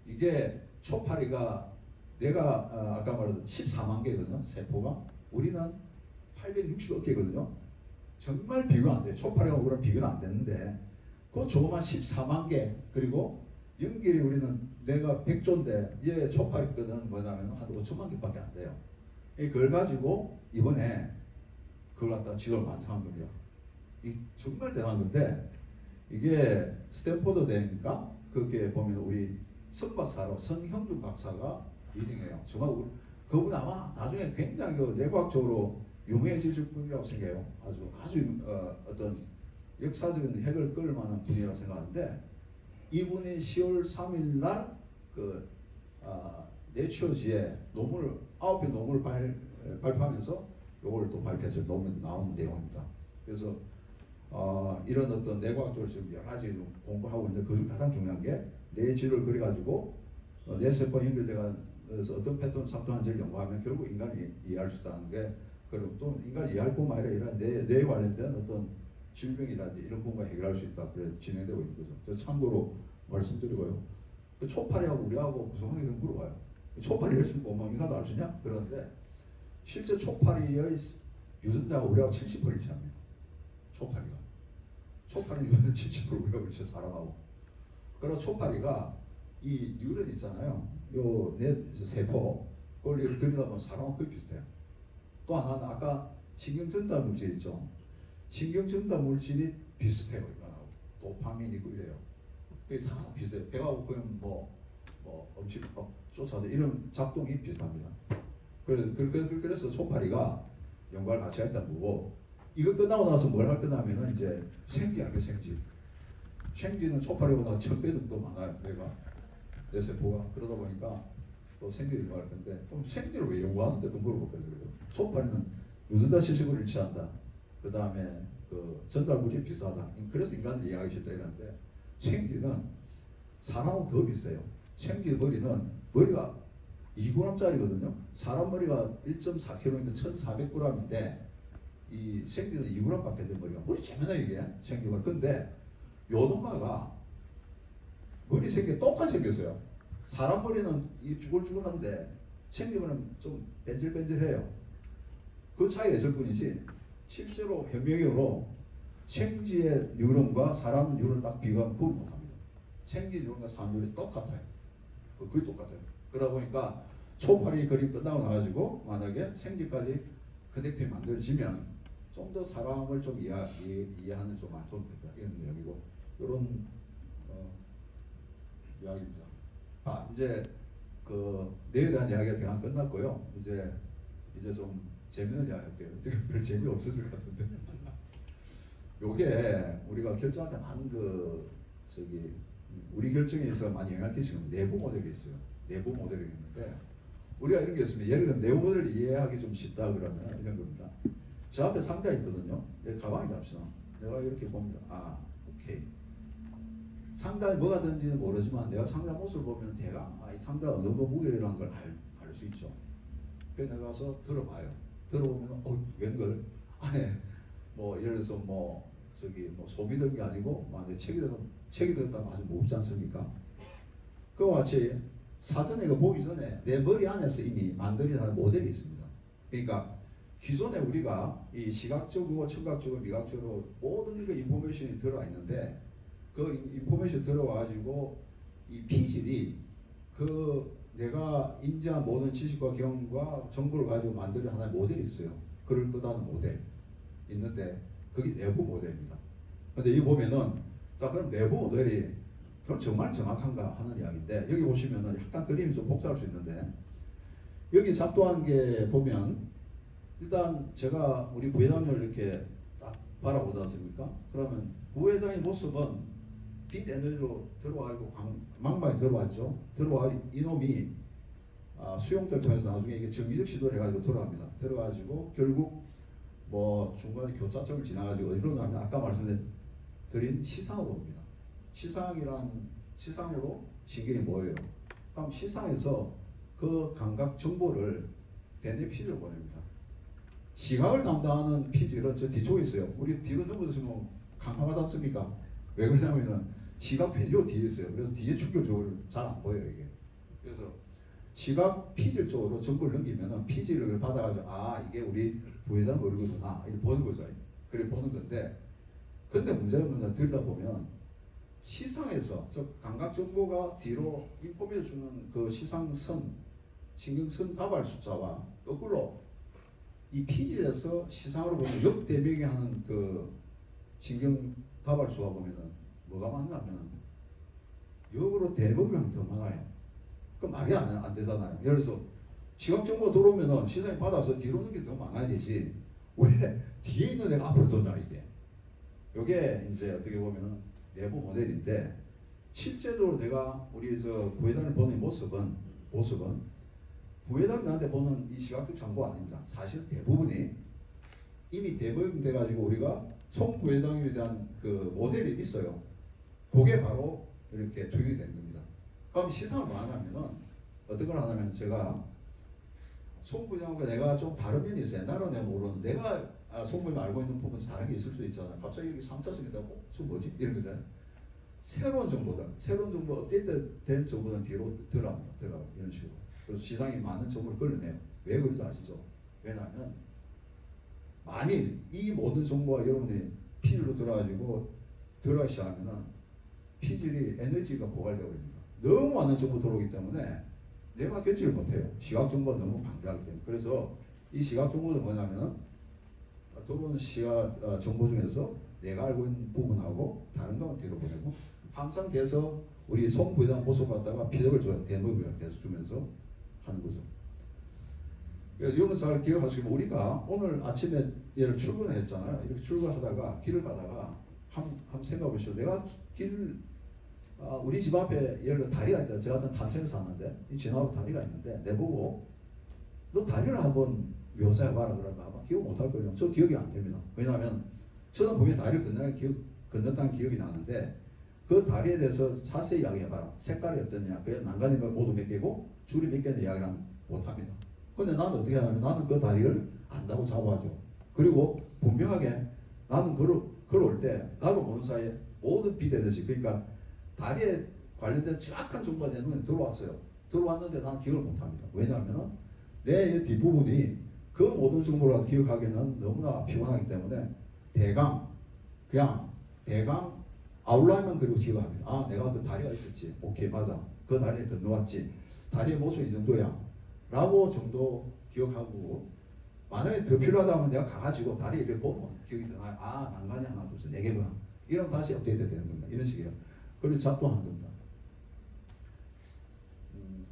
이게 초파리가 내가 아까 말한 14만 개거든요. 세포가. 우리는 860억 개거든요. 정말 비교가 안 돼요. 초파리가 우리랑 비교가 안 되는데 그 조그만 14만 개 그리고 연결이 우리는 뇌가 100조인데 얘 초파리 거는 뭐냐면 한 5천만 개밖에 안 돼요. 그걸 가지고 이번에 그걸 갖다가 지도를 완성한 겁니다. 이 정말 대단한 건데 이게 스탠포드 대니까 그렇게 보면 우리 성형준 박사가 1등이에요. 정말 그분 아마 나중에 굉장히 뇌과학적으로 유명해질 분이라고 생각해요. 아주 어떤 역사적인 핵을 끌 만한 분이라고 생각하는데 이분이 10월 3일 날 네처지에 논문을 9편 논문을 발표하면서 요걸 또 발표해서 논문 나온 내용입니다. 그래서 이런 어떤 뇌과학적으로 지금 여러 가지 공부하고 있는데 그중 가장 중요한 게 뇌지를 그려가지고 뇌세포 연결돼서 어떤 패턴을 작동하는지를 연구하면 결국 인간이 이해할 수 있다는 게 그리고 또 인간이 이해할 뿐만 아니라 이런 뇌에 관련된 어떤 질병이라든지 이런 부분과 해결할 수 있다. 그래 진행되고 있는 거죠. 저 참고로 말씀드리고요. 그 초파리하고 우리하고 구성하게 물어봐요. 초파리 열심히 보면 인간도 알 수 있냐? 그러는데 실제 초파리의 유전자가 우리하고 70%를 일치합니다. 초파리 유전자 70% 우리하고 일치 사람하고. 그리고 초파리가 이 뉴런 있잖아요. 요 내 세포 그걸 이렇게 들여다보면 사람하고 거의 비슷해요. 또 하나는 아까 신경전달 물질 있죠. 신경전달 물질이 비슷해요. 이거하고 도파민 있고 이래요. 그게 상황 비슷해요. 배가 고프면 엄청 쫓아서 이런 작동이 비슷합니다. 그래서 초파리가 연구를 같이 했다는 거고 이거 끝나고 나서 뭘 할 거냐면은 이제 생쥐하게 생쥐는 초파리보다 1000배 정도 많아요. 내 세포가. 그러다 보니까 또 생쥐를 연구할 건데 그럼 생쥐를 왜 연구하는데도 물어볼 거예요. 초파리는 유전자 70%를 일치한다. 그 다음에 그 전달물이 비슷하다. 그래서 인간을 이해하기 쉽다 이러는데 생쥐는 사람하고 더 비슷해요. 생쥐 머리가 2g짜리거든요. 사람 머리가 1.4kg니까 1,400g인데 이 생쥐는 2g밖에 된 머리 재미나 이게 생쥐 머리. 근데 요동마가 머리 생겨 똑같이 생겼어요. 사람 머리는 이 쭈글쭈글한데 생쥐 머리는 좀 벤질벤질해요. 그 차이가 있을 뿐이지 실제로 현미경으로 생쥐의 뉴런과 사람 뉴런을 딱 비교하면 구분 못합니다. 생쥐 뉴런과 사람 뉴런이 똑같아요. 거의 똑같아요. 그러다 보니까 초파리 그림 끝나고 나가지고 만약에 생쥐까지 커넥팅이 만들어지면 좀 더 사람을 좀 이해하는 좀 많이 도움이 됩니다. 이런 내용이고 이런 이야기입니다. 이제 그 내에 대한 이야기가 대강 끝났고요. 이제 좀 재밌는 이야기 할게요. 별 재미 없으실 것 같은데. 요게 우리가 결정할 때 많은 우리 결정에 있어 많이 영향을 끼치는 내부 모델이 있어요. 내부 모델이 있는데 우리가 이런 게 있습니다. 예를 들면 내부 모델을 이해하기 좀 쉽다 그러면 이런 겁니다. 저 앞에 상자 있거든요. 가방이다 합시다. 내가 이렇게 봅니다. 오케이. 상자에 뭐가 든지는 모르지만 내가 상자 모습을 보면 대강 이 상자가 어느 정도 무게라는 걸 알 수 있죠. 그래서 내가 가서 들어봐요. 들어보면 웬걸 안에 뭐 예를 들어서 소비 든 게 아니고 만약에 책이 들었다면 아주 무겁지 않습니까? 그와 같이 사전에 이거 보기 전에 내 머리 안에서 이미 만들어진 모델이 있습니다. 그러니까 기존에 우리가 이 시각적이고 청각적이고 미각적으로 모든 그 인포메이션이 들어와 있는데 그 인포메이션 들어와 가지고 이 피질이 내가 인지한 모든 지식과 경험과 정보를 가지고 만드는 하나의 모델이 있어요. 그를 끄다는 모델 있는데 그게 내부 모델입니다. 근데 여기 보면은 그럼 내부 모델이 그럼 정말 정확한가 하는 이야기인데 여기 보시면은 약간 그림이 좀 복잡할 수 있는데 여기 작동한 게 보면 일단 제가 우리 부회장을 이렇게 딱 바라보지 않습니까? 그러면 부회장의 모습은 빛 에너지로 들어와가지고 망방에 들어왔죠. 들어와 이놈이 수용대를 통해서 나중에 이게 정기적 시도를 해가지고 들어갑니다. 들어가지고 결국 뭐 중간에 교차점을 지나가지고 어디로 가면 아까 말씀드린 시상으로 옵니다. 시상으로 신경이 모여요. 그럼 시상에서 그 감각 정보를 대뇌 피질로 보냅니다. 시각을 담당하는 피질은 저 뒤쪽에 있어요. 우리 뒤로 넘어졌으면 캄캄하지 않습니까? 왜 그러냐면은 시각 피질 요 뒤에 있어요. 그래서 뒤에 충격적으로 잘 안 보여요 이게. 그래서 시각 피질 쪽으로 정보를 넘기면은 피질을 받아가지고 이게 우리 부회장 얼굴이구나 이렇게 보는 거죠. 그래 보는 건데 근데 문제는 뭐냐 들여다보면 시상에서 즉 감각 정보가 뒤로 인포메이션 주는 그 시상선 신경선 다발 숫자와 거꾸로 이 피질에서 시상으로 보면 역대비하게 하는 그 신경 다발 수가 보면은 뭐가 많냐면 역으로 대부분 더 많아요. 그 말이 안 되잖아요. 예를 들어서 시각 정보가 들어오면은 시상이 받아서 뒤로 오는 게 더 많아야 되지. 왜 뒤에 있는 애가 앞으로 도냐 이게. 요게 이제 어떻게 보면은 내부 모델인데 실제로 내가 우리 부회장을 보는 모습은 부회장이 나한테 보는 이 시각적 정보가 아닙니다. 사실 대부분이 이미 대부분 돼가지고 우리가 송 부회장에 대한 그 모델이 있어요. 그게 바로 이렇게 투입이 된 겁니다. 그럼 시상을 뭐 하냐면은 어떤 걸 하냐면 제가 송 부회장과 내가 좀 다른 면이 있어요. 옛날에 내가 모르는 내가 송 부회장 알고 있는 부분이 다른 게 있을 수 있잖아요. 갑자기 여기 3차 생겼다고? 저 뭐지? 이런 거잖아요. 새로운 정보 업데이트된 정보는 뒤로 들어갑니다. 이런 식으로. 그래서 시상이 많은 정보를 끌어내요. 왜 그런지 아시죠? 왜냐하면 만일 이 모든 정보가 여러분이 피질로 들어가기 시작하면은 피질이 에너지가 고갈되어 버립니다. 너무 많은 정보 들어오기 때문에 내가 견지를 못해요. 시각 정보가 너무 방대하기 때문에. 그래서 이 시각 정보는 뭐냐면은 들어오는 시각 정보 중에서 내가 알고 있는 부분하고 다른 건 뒤로 보내고 항상 계속 우리 송 부회장 모습 갖다가 피드백을 줘요. 대목을 계속 주면서 하는 거죠. 이거는 잘 기억하시고 우리가 오늘 아침에 얘를 출근했잖아요. 이렇게 출근하다가 길을 가다가 한번 생각해 보시죠. 내가 우리 집 앞에 예를 들어 다리가 있다. 제가 같은 탄천에서 사는데 이 지나고 다리가 있는데 내보고 너 다리를 한번 묘사해봐라 그러면 아마 기억 못할 거예요. 저 기억이 안 됩니다. 왜냐하면 저는 분명히 다리를 건넜다는 기억이 나는데 그 다리에 대해서 자세히 이야기해봐라. 색깔이 어떠냐, 그 난간이 모두 몇 개고 줄이 몇 개냐 이야기를 못합니다. 근데 나는 어떻게 하냐면 나는 그 다리를 안다고 잡아줘. 그리고 분명하게 나는 걸어올 때 나도 모르는 사이에 모든 비대듯이 그러니까 다리에 관련된 정확한 정보가 내 눈에 들어왔어요. 들어왔는데 나는 기억을 못합니다. 왜냐하면 내 뒷부분이 그 모든 정보를 기억하기에는 너무나 피곤하기 때문에 대강 아웃라인만 그리고 기억합니다. 내가 그 다리가 있었지. 오케이 맞아. 그 다리에 건너왔지. 다리의 모습이 이 정도야. 라고 정도 기억하고 만약에 더 필요하다면 내가 가가지고 다리 이렇게 보면 기억이 더 나요. 난간이 하나 둘 셋 네 개구나. 이러면 다시 업데이트 되는 겁니다. 이런 식이에요. 그리고 작동하는 겁니다.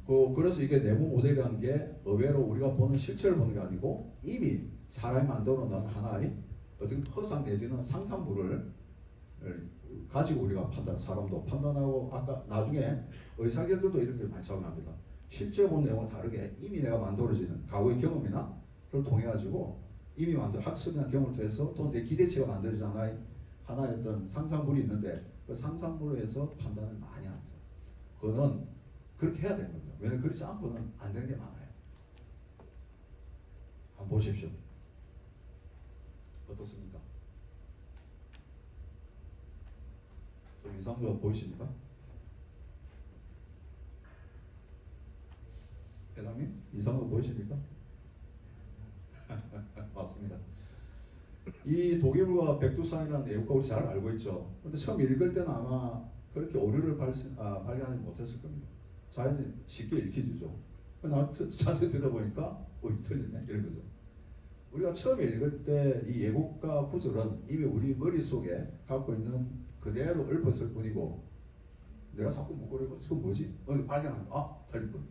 그래서 이게 내부 모델이라는 게 의외로 우리가 보는 실체를 보는 게 아니고 이미 사람이 만들어 놓은 하나의 어떤 허상 내지는 상상물을 가지고 우리가 사람도 판단하고 아까 나중에 의사결정도 이런 게 많이 작용합니다. 실제 본 내용은 다르게 이미 내가 만들어지는 과거의 경험이나 를 통해 가지고 이미 만든 학습이나 경험을 통해서 또 내 기대치가 만들어진 하나의 어떤 상상물이 있는데 그 상상물로 해서 판단을 많이 합니다. 그거는 그렇게 해야 되는 겁니다. 왜냐하면 그렇지 않고는 안 되는 게 많아요. 한번 보십시오. 어떻습니까? 좀 이상한 거 보이십니까? 회장님? 이상한 거 보이십니까? 맞습니다. 이 독일과 백두산이라는 내용과 우리 잘 알고 있죠. 근데 처음 읽을 때는 아마 그렇게 오류를 발견하지 못했을 겁니다. 자연이 쉽게 읽혀주죠. 나 자세히 들어보니까 틀리네 이런 거죠. 우리가 처음 읽을 때 이 예고가 구절은 이미 우리 머릿속에 갖고 있는 그대로 읊었을 뿐이고 내가 자꾸 묻고리고 이거 뭐지? 발견하면 틀릴 뿐.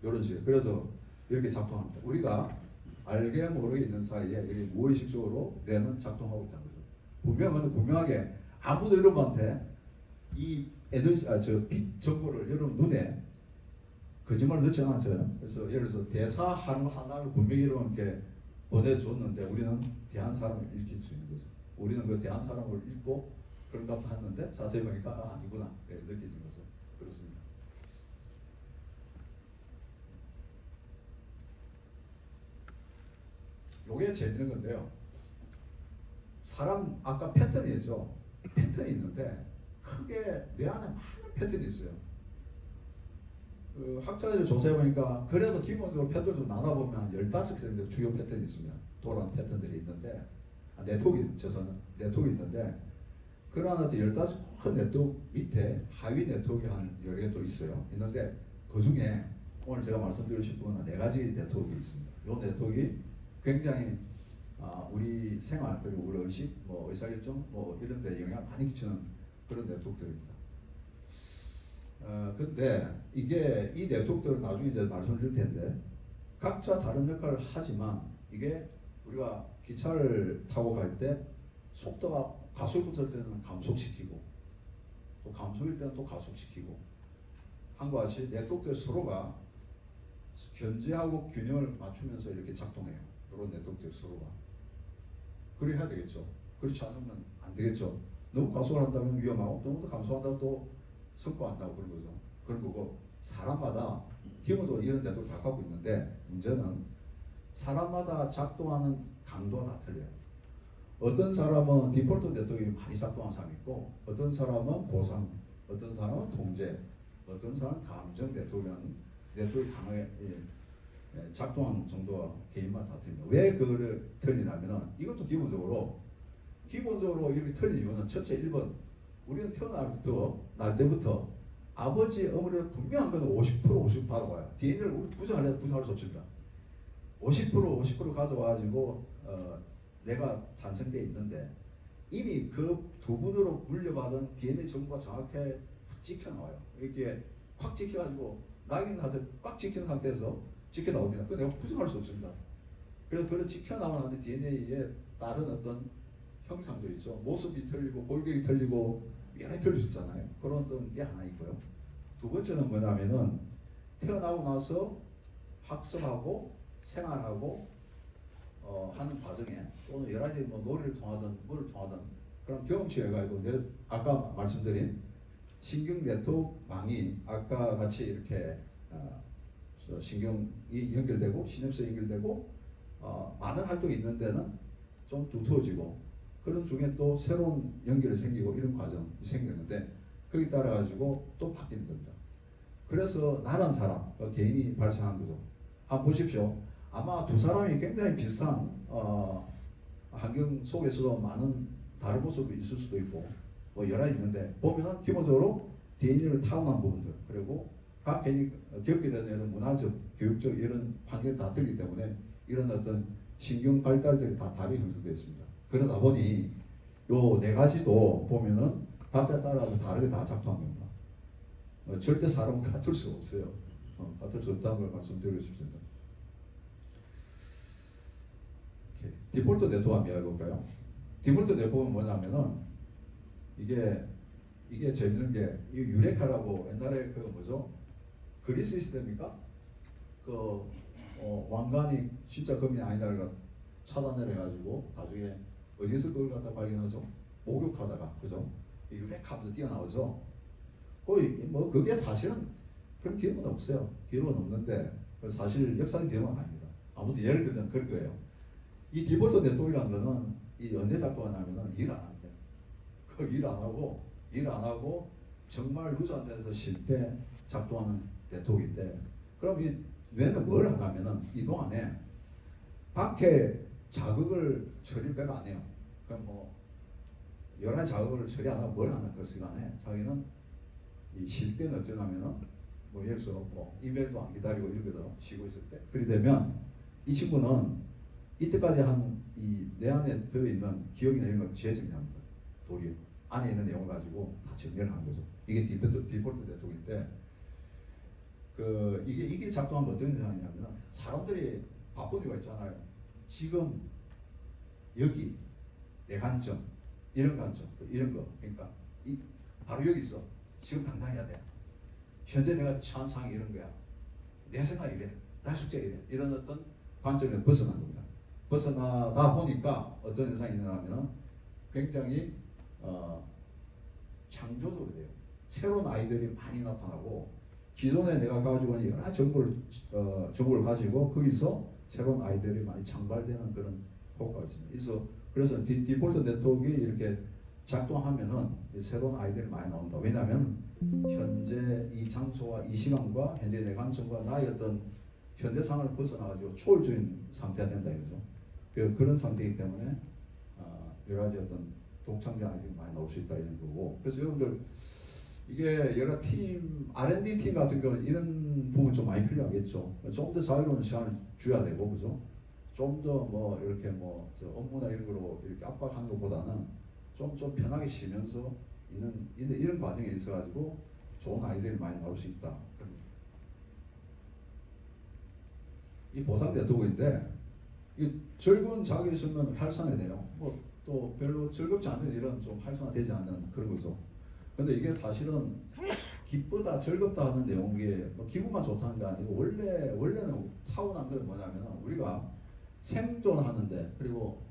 이런 식으로. 그래서 이렇게 작동합니다. 우리가 알게 모르게 있는 사이에 이게 무의식적으로 뇌는 작동하고 있다는 거죠. 분명하게 아무도 여러분한테 이 에너지, 빛 정보를 여러분 눈에 거짓말 넣지 않았죠. 그래서 예를 들어서 대사하는 하나를 분명히 이렇게 보내줬는데 우리는 대한 사람을 읽힐 수 있는 거죠. 우리는 그 대한 사람을 읽고 그런 것도 했는데 자세히 보니까 아니구나 느끼는 거죠. 그렇습니다. 요게 재밌는 건데요. 사람 아까 패턴이죠. 패턴이 있는데 크게 뇌 안에 많은 패턴이 있어요. 학자들이 조사해 보니까 그래도 기본적으로 패턴을 좀 나눠보면 한 15개 정도 주요 패턴이 있습니다. 돌아오는 패턴들이 있는데 네트워크 있는데 그러한 15개 큰 네트워크 밑에 하위 네트워크가 한 여러 개 또 있어요. 있는데 그 중에 오늘 제가 말씀드리고 싶은 건 4가지 네트워크가 있습니다. 이 네트워크가 굉장히 우리 생활 그리고 우리 의식, 의사결정 이런 데 영향을 많이 끼치는 그런 네트워크들입니다. 근데 이게 이 네트워크들은 나중에 이제 말씀드릴 텐데 각자 다른 역할을 하지만 이게 우리가 기차를 타고 갈 때 속도가 가속일 때는 감속시키고 또 감속일 때는 또 가속시키고 한과 같이 네트워크들 서로가 견제하고 균형을 맞추면서 이렇게 작동해요. 이런 네트워크들 서로가. 그래 해야 되겠죠. 그렇지 않으면 안 되겠죠. 너무 가속을 한다면 위험하고 너무 더 감소한다면 또 성과 안 나고 그런 거죠. 그런 거고 사람마다 기본적으로 이런 데도 다 갖고 있는데 문제는 사람마다 작동하는 강도가 다 틀려요. 어떤 사람은 디폴트 네트워크가 많이 작동하는 사람이 있고 어떤 사람은 보상, 어떤 사람은 통제, 어떤 사람은 감정 네트워크라는 네트워크 강하게 작동하는 정도가 개인마다 다 틀립니다. 왜 그거를 틀리냐면은 이것도 기본적으로 이렇게 틀린 이유는 첫째 1번 우리는 태어날 때부터 아버지 어머니가 분명한 건 50% 받아와요. DNA를 우리 부정할 수 없습니다. 50% 가져와가지고 내가 탄생돼 있는데 이미 그 두 분으로 물려받은 DNA 정보가 정확하게 찍혀 나와요. 이렇게 확 찍혀가지고 낙인한테 꽉 찍힌 상태에서 찍혀 나옵니다. 그 내가 부정할 수 없습니다. 그래서 그런 찍혀 나오는 DNA에 따른 어떤 형상들 있죠. 모습이 틀리고 골격이 틀리고 여러 틀릴 수 있잖아요. 그런 어떤 게 하나 있고요. 두 번째는 뭐냐면은 태어나고 나서 학습하고 생활하고 하는 과정에 또는 여러 가지 놀이를 통하든 뭐를 통하든 그런 경험치가 해가지고 아까 말씀드린 신경 네트워크망이 아까 같이 이렇게 신경이 연결되고 시냅스에 연결되고 많은 활동이 있는 데는 좀 두터워지고 그런 중에 또 새로운 연결이 생기고 이런 과정이 생겼는데 거기에 따라 가지고 또 바뀌는 겁니다. 그래서 나란 사람, 개인이 발생한 거죠. 한번 보십시오. 아마 두 사람이 굉장히 비슷한 환경 속에서도 많은 다른 모습이 있을 수도 있고 여러 가지 있는데 보면은 기본적으로 DNA를 타고난 부분들 그리고 각 개인이 겪게 되는 이런 문화적, 교육적 이런 환경이 다 틀리기 때문에 이런 어떤 신경 발달들이 다 다르게 형성되어 있습니다. 그러다 보니 요 4가지도 보면은 각자에 따라서 다르게 다 작동합니다. 절대 사람은 같을 수가 없어요. 같을 수 없다는 걸 말씀드리고 싶습니다. 오케이. 디폴트 네트워크 한번 해볼까요? 디폴트 네트워크는 뭐냐면은 이게 재밌는 게 이 유레카라고 옛날에 그 뭐죠? 그리스 시대입니까? 그 왕관이 진짜 금이 아니다를 차단을 해가지고 나중에 어디서 그걸 갖다 발견하죠? 목욕하다가 그죠? 유레카하면서 뛰어나오죠. 거의 뭐 그게 사실은 그런 기록은 없어요. 기록은 없는데 사실 역사적 기록은 아닙니다. 아무튼 예를 들면 그럴 거예요. 이 디폴트 네트워크라는 거는 이 언제 작동하냐면은 일 안 한대. 그 일 안 하고 정말 루즈한 데서 쉴 때 작동하는 네트워크인데, 그럼 이 뇌는 뭘 하냐면은 이 동안에 밖에 자극을 처리를 별로 안 해요. 그럼 뭐 여러 가지 자극을 처리 안 하고 뭘 하는 그 시간에 자기는 이 쉴 때는 어쩌냐면은 뭐 예를 들어서 뭐 이메일도 안 기다리고 이러거든. 쉬고 있을 때. 그리 되면 이 친구는 이때까지 한 이 내 안에 들어있는 기억이나 이런 걸 재정리합니다. 도리어 안에 있는 내용을 가지고 다 정리를 하는 거죠. 이게 디폴트 네트워크인데, 그 이게 작동하면 어떤 현상이냐면 사람들이 바쁜 이유가 있잖아요. 지금 여기 내 관점, 이런 관점, 이런 거, 그러니까 이 바로 여기 있어. 지금 당장 해야 돼. 현재 내가 처한 상황이 이런 거야. 내 생각이 이래. 나의 숙제 이래. 이런 어떤 관점에서 벗어난 겁니다. 벗어나다 보니까 어떤 현상이 일어나면 굉장히 창조적으로 돼요. 새로운 아이들이 많이 나타나고, 기존에 내가 가지고 있는 여러 정보를 가지고 거기서 새로운 아이들이 많이 창발되는 그런 효과가 있습니다. 그래서 디폴트 네트워크가 이렇게 작동하면은 새로운 아이들이 많이 나온다. 왜냐하면 현재 이 장소와 이 시간과 현재 내 관점과 나의 어떤 현재 상황을 벗어나가지고 초월적인 상태가 된다 이거죠. 그런 상태이기 때문에 여러 가지 어떤 독창적 아이들이 많이 나올 수 있다 이런 거고. 그래서 여러분들 이게 여러 팀, R&D 팀 같은 경우는 이런 부분 좀 많이 필요하겠죠. 좀 더 자유로운 시간을 줘야 되고, 그죠? 좀 더 뭐 이렇게 뭐 업무나 이런 거로 이렇게 압박하는 것보다는 좀 편하게 쉬면서 이런 과정에 있어가지고 좋은 아이들이 많이 나올 수 있다. 이 보상 네트워크인데, 이 즐거운 자격이 있으면 활성화돼요. 뭐 또 별로 즐겁지 않은 일은 좀 활성화되지 않는 그런 거죠. 근데 이게 사실은 기쁘다, 즐겁다 하는 내용이 뭐 기분만 좋다는 게 아니고 원래는 타고난 건 뭐냐면 우리가 생존하는데, 그리고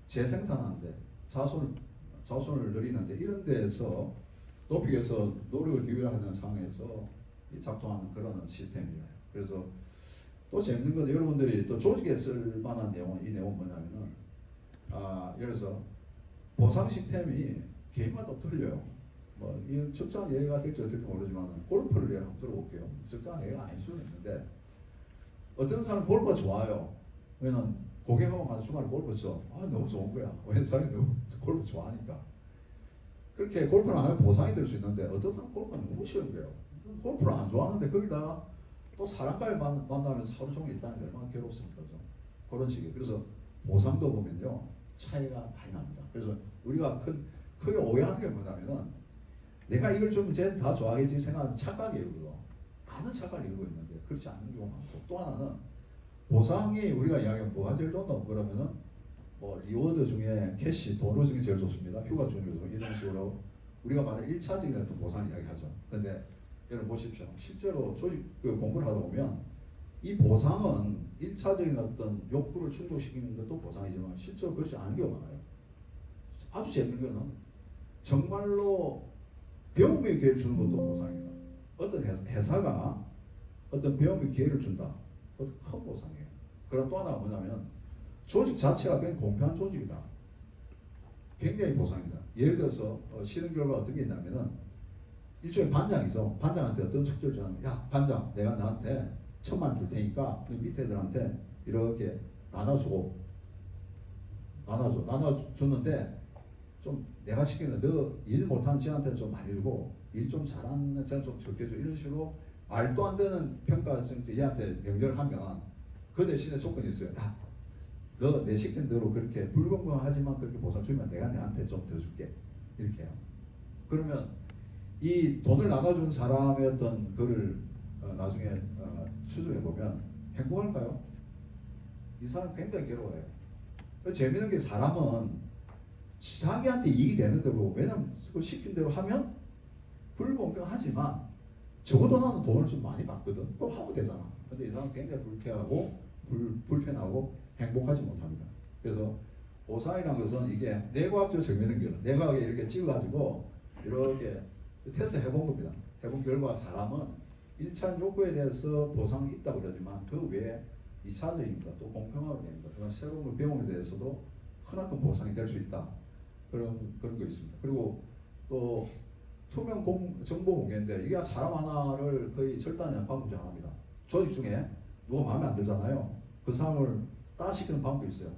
재생산하는데, 자손을 늘리는데, 이런 데에서 높이기 위해서 노력을 기울여하는 상황에서 작동하는 그런 시스템이에요. 그래서 또 재밌는 건 여러분들이 또 조직에 쓸 만한 내용은 이 내용은 뭐냐면은 예를 들어서 보상 시스템이 개인마다 틀려요. 뭐 이 적절한 예가 될지 어떨지 모르지만 골프를 예를 한번 들어볼게요. 적절한 예가 아닐 수는 있는데, 어떤 사람은 골프가 좋아요. 왜냐면 고객하고 가는 주말에 골프 쳐. 너무 좋은 거야. 왜냐면 자기 너무 골프 좋아하니까. 그렇게 골프를 안 하면 보상이 될 수 있는데, 어떤 사람은 골프가 너무 싫은 거예요. 골프를 안 좋아하는데 거기다가 또 사람까지 만나면서 하루 종일 있다는 게 얼마나 괴롭습니까? 좀 그런 식이에요. 그래서 보상도 보면요 차이가 많이 납니다. 그래서 우리가 크게 오해하는 게 뭐냐면은 내가 이걸 좀 쟤 다 좋아하겠지 생각하는 착각이에요. 그거 많은 착각을 이루고 있는데 그렇지 않은 경우가 많고, 또 하나는 보상이 우리가 이야기하면 뭐가 제일 좋나 그러면은 뭐 리워드 중에 캐시, 돈으로 중에 제일 좋습니다. 휴가 중에 이런 식으로 우리가 말하는 1차적인 어떤 보상 이야기하죠. 근데 여러분 보십시오. 실제로 조직 공부를 하다 보면 이 보상은 1차적인 어떤 욕구를 충족시키는 것도 보상이지만 실제로 그렇지 않은 경우가 많아요. 아주 재밌는 거는 정말로 배움의 기회를 주는 것도 보상입니다. 어떤 회사가 어떤 배움의 기회를 준다. 그것도 큰 보상이에요. 그럼 또 하나가 뭐냐면 조직 자체가 굉장히 공평한 조직이다. 굉장히 보상입니다. 예를 들어서 실험 결과 어떤 게 있냐면은 일종의 반장이죠. 반장한테 어떤 축제를 주냐면, 야 반장, 내가 너한테 1,000만 줄 테니까 그 밑에 애들한테 이렇게 나눠주고 나눠주는데 좀 내가 시키는 너 일 못하는 쟤한테는 좀 많이 주고 일 좀 잘하는 쟤는 좀 적게 줘. 이런 식으로 말도 안 되는 평가를 얘한테 명령을 하면 그 대신에 조건이 있어요. 야, 너 내 시킨 대로 그렇게 불공평하지만 그렇게 보상 주면 내가 너한테 좀 더 줄게. 이렇게 해요. 그러면 이 돈을 나눠준 사람의 어떤 그를 나중에 추정해 보면 행복할까요? 이 사람 굉장히 괴로워요. 재미있는 게 사람은 자기한테 이익이 되는 대로, 왜냐면 그 시킨 대로 하면 불공평하지만 적어도 나는 돈을 좀 많이 받거든. 또 하고 되잖아. 근데 이 사람은 굉장히 불쾌하고 불편하고 행복하지 못합니다. 그래서 보상이라는 것은 이게 뇌과학적 정면인 거예요. 뇌과학에 이렇게 찍어가지고 이렇게 테스트 해본 겁니다. 해본 결과 사람은 1차 욕구에 대해서 보상이 있다고 그러지만 그 외에 2차적입니다. 또 공평하게 됩니다. 그런 새로운 걸 배움에 대해서도 크나큰 보상이 될 수 있다. 그런 거 있습니다. 그리고 또 투명 정보 공개인데 이게 사람 하나를 거의 절단하는 방법 중 하나입니다. 조직 중에 누가 마음에 안 들잖아요. 그 사람을 따시키는 방법이 있어요.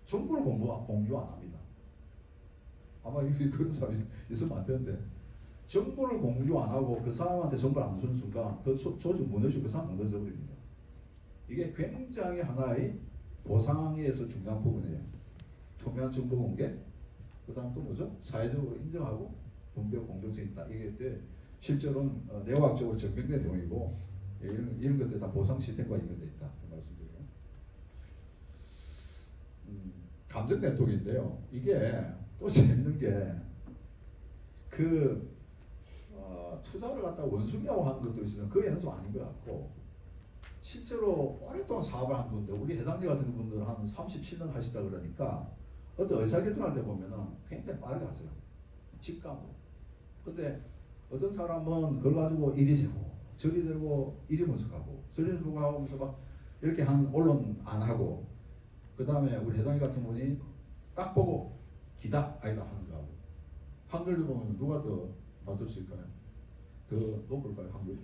정보를 공유 안 합니다. 아마 그런 사람이 있으면 안 되는데 정보를 공유 안 하고 그 사람한테 정보를 안 주는 순간 그 조직 무너지고 그 사람 무너져 버립니다. 이게 굉장히 하나의 보상에서 중요한 부분이에요. 투명한 정보 공개, 그 다음 또 뭐죠? 사회적으로 인정하고 분별 공정성이 있다. 이게 실제로는 뇌과학적으로 증명된 내용이고 이런 것들 다 보상 시스템과 연결되어 있다. 그 말씀드려요. 감정 네트워크인데요. 이게 또 재밌는 게 투자를 갖다가 원숭이하고 하는 것도 있으면 그 얘는 좀 아닌 것 같고 실제로 오랫동안 사업을 한 분들, 우리 회장님 같은 분들 한 37년 하시다 그러니까 어떤 의사결정할 때 보면은 굉장히 빠르게 하세요. 직감으로. 근데 어떤 사람은 그걸 가지고 이리 세고 저리 세고 이리 분석하고 저리 세고 하면서 막 이렇게 한 언론 안 하고 그 다음에 우리 회장님 같은 분이 딱 보고 기다 아니다 하는 거하고 한글로 보면 누가 더 받을 수 있을까요? 더 높을까요? 한글?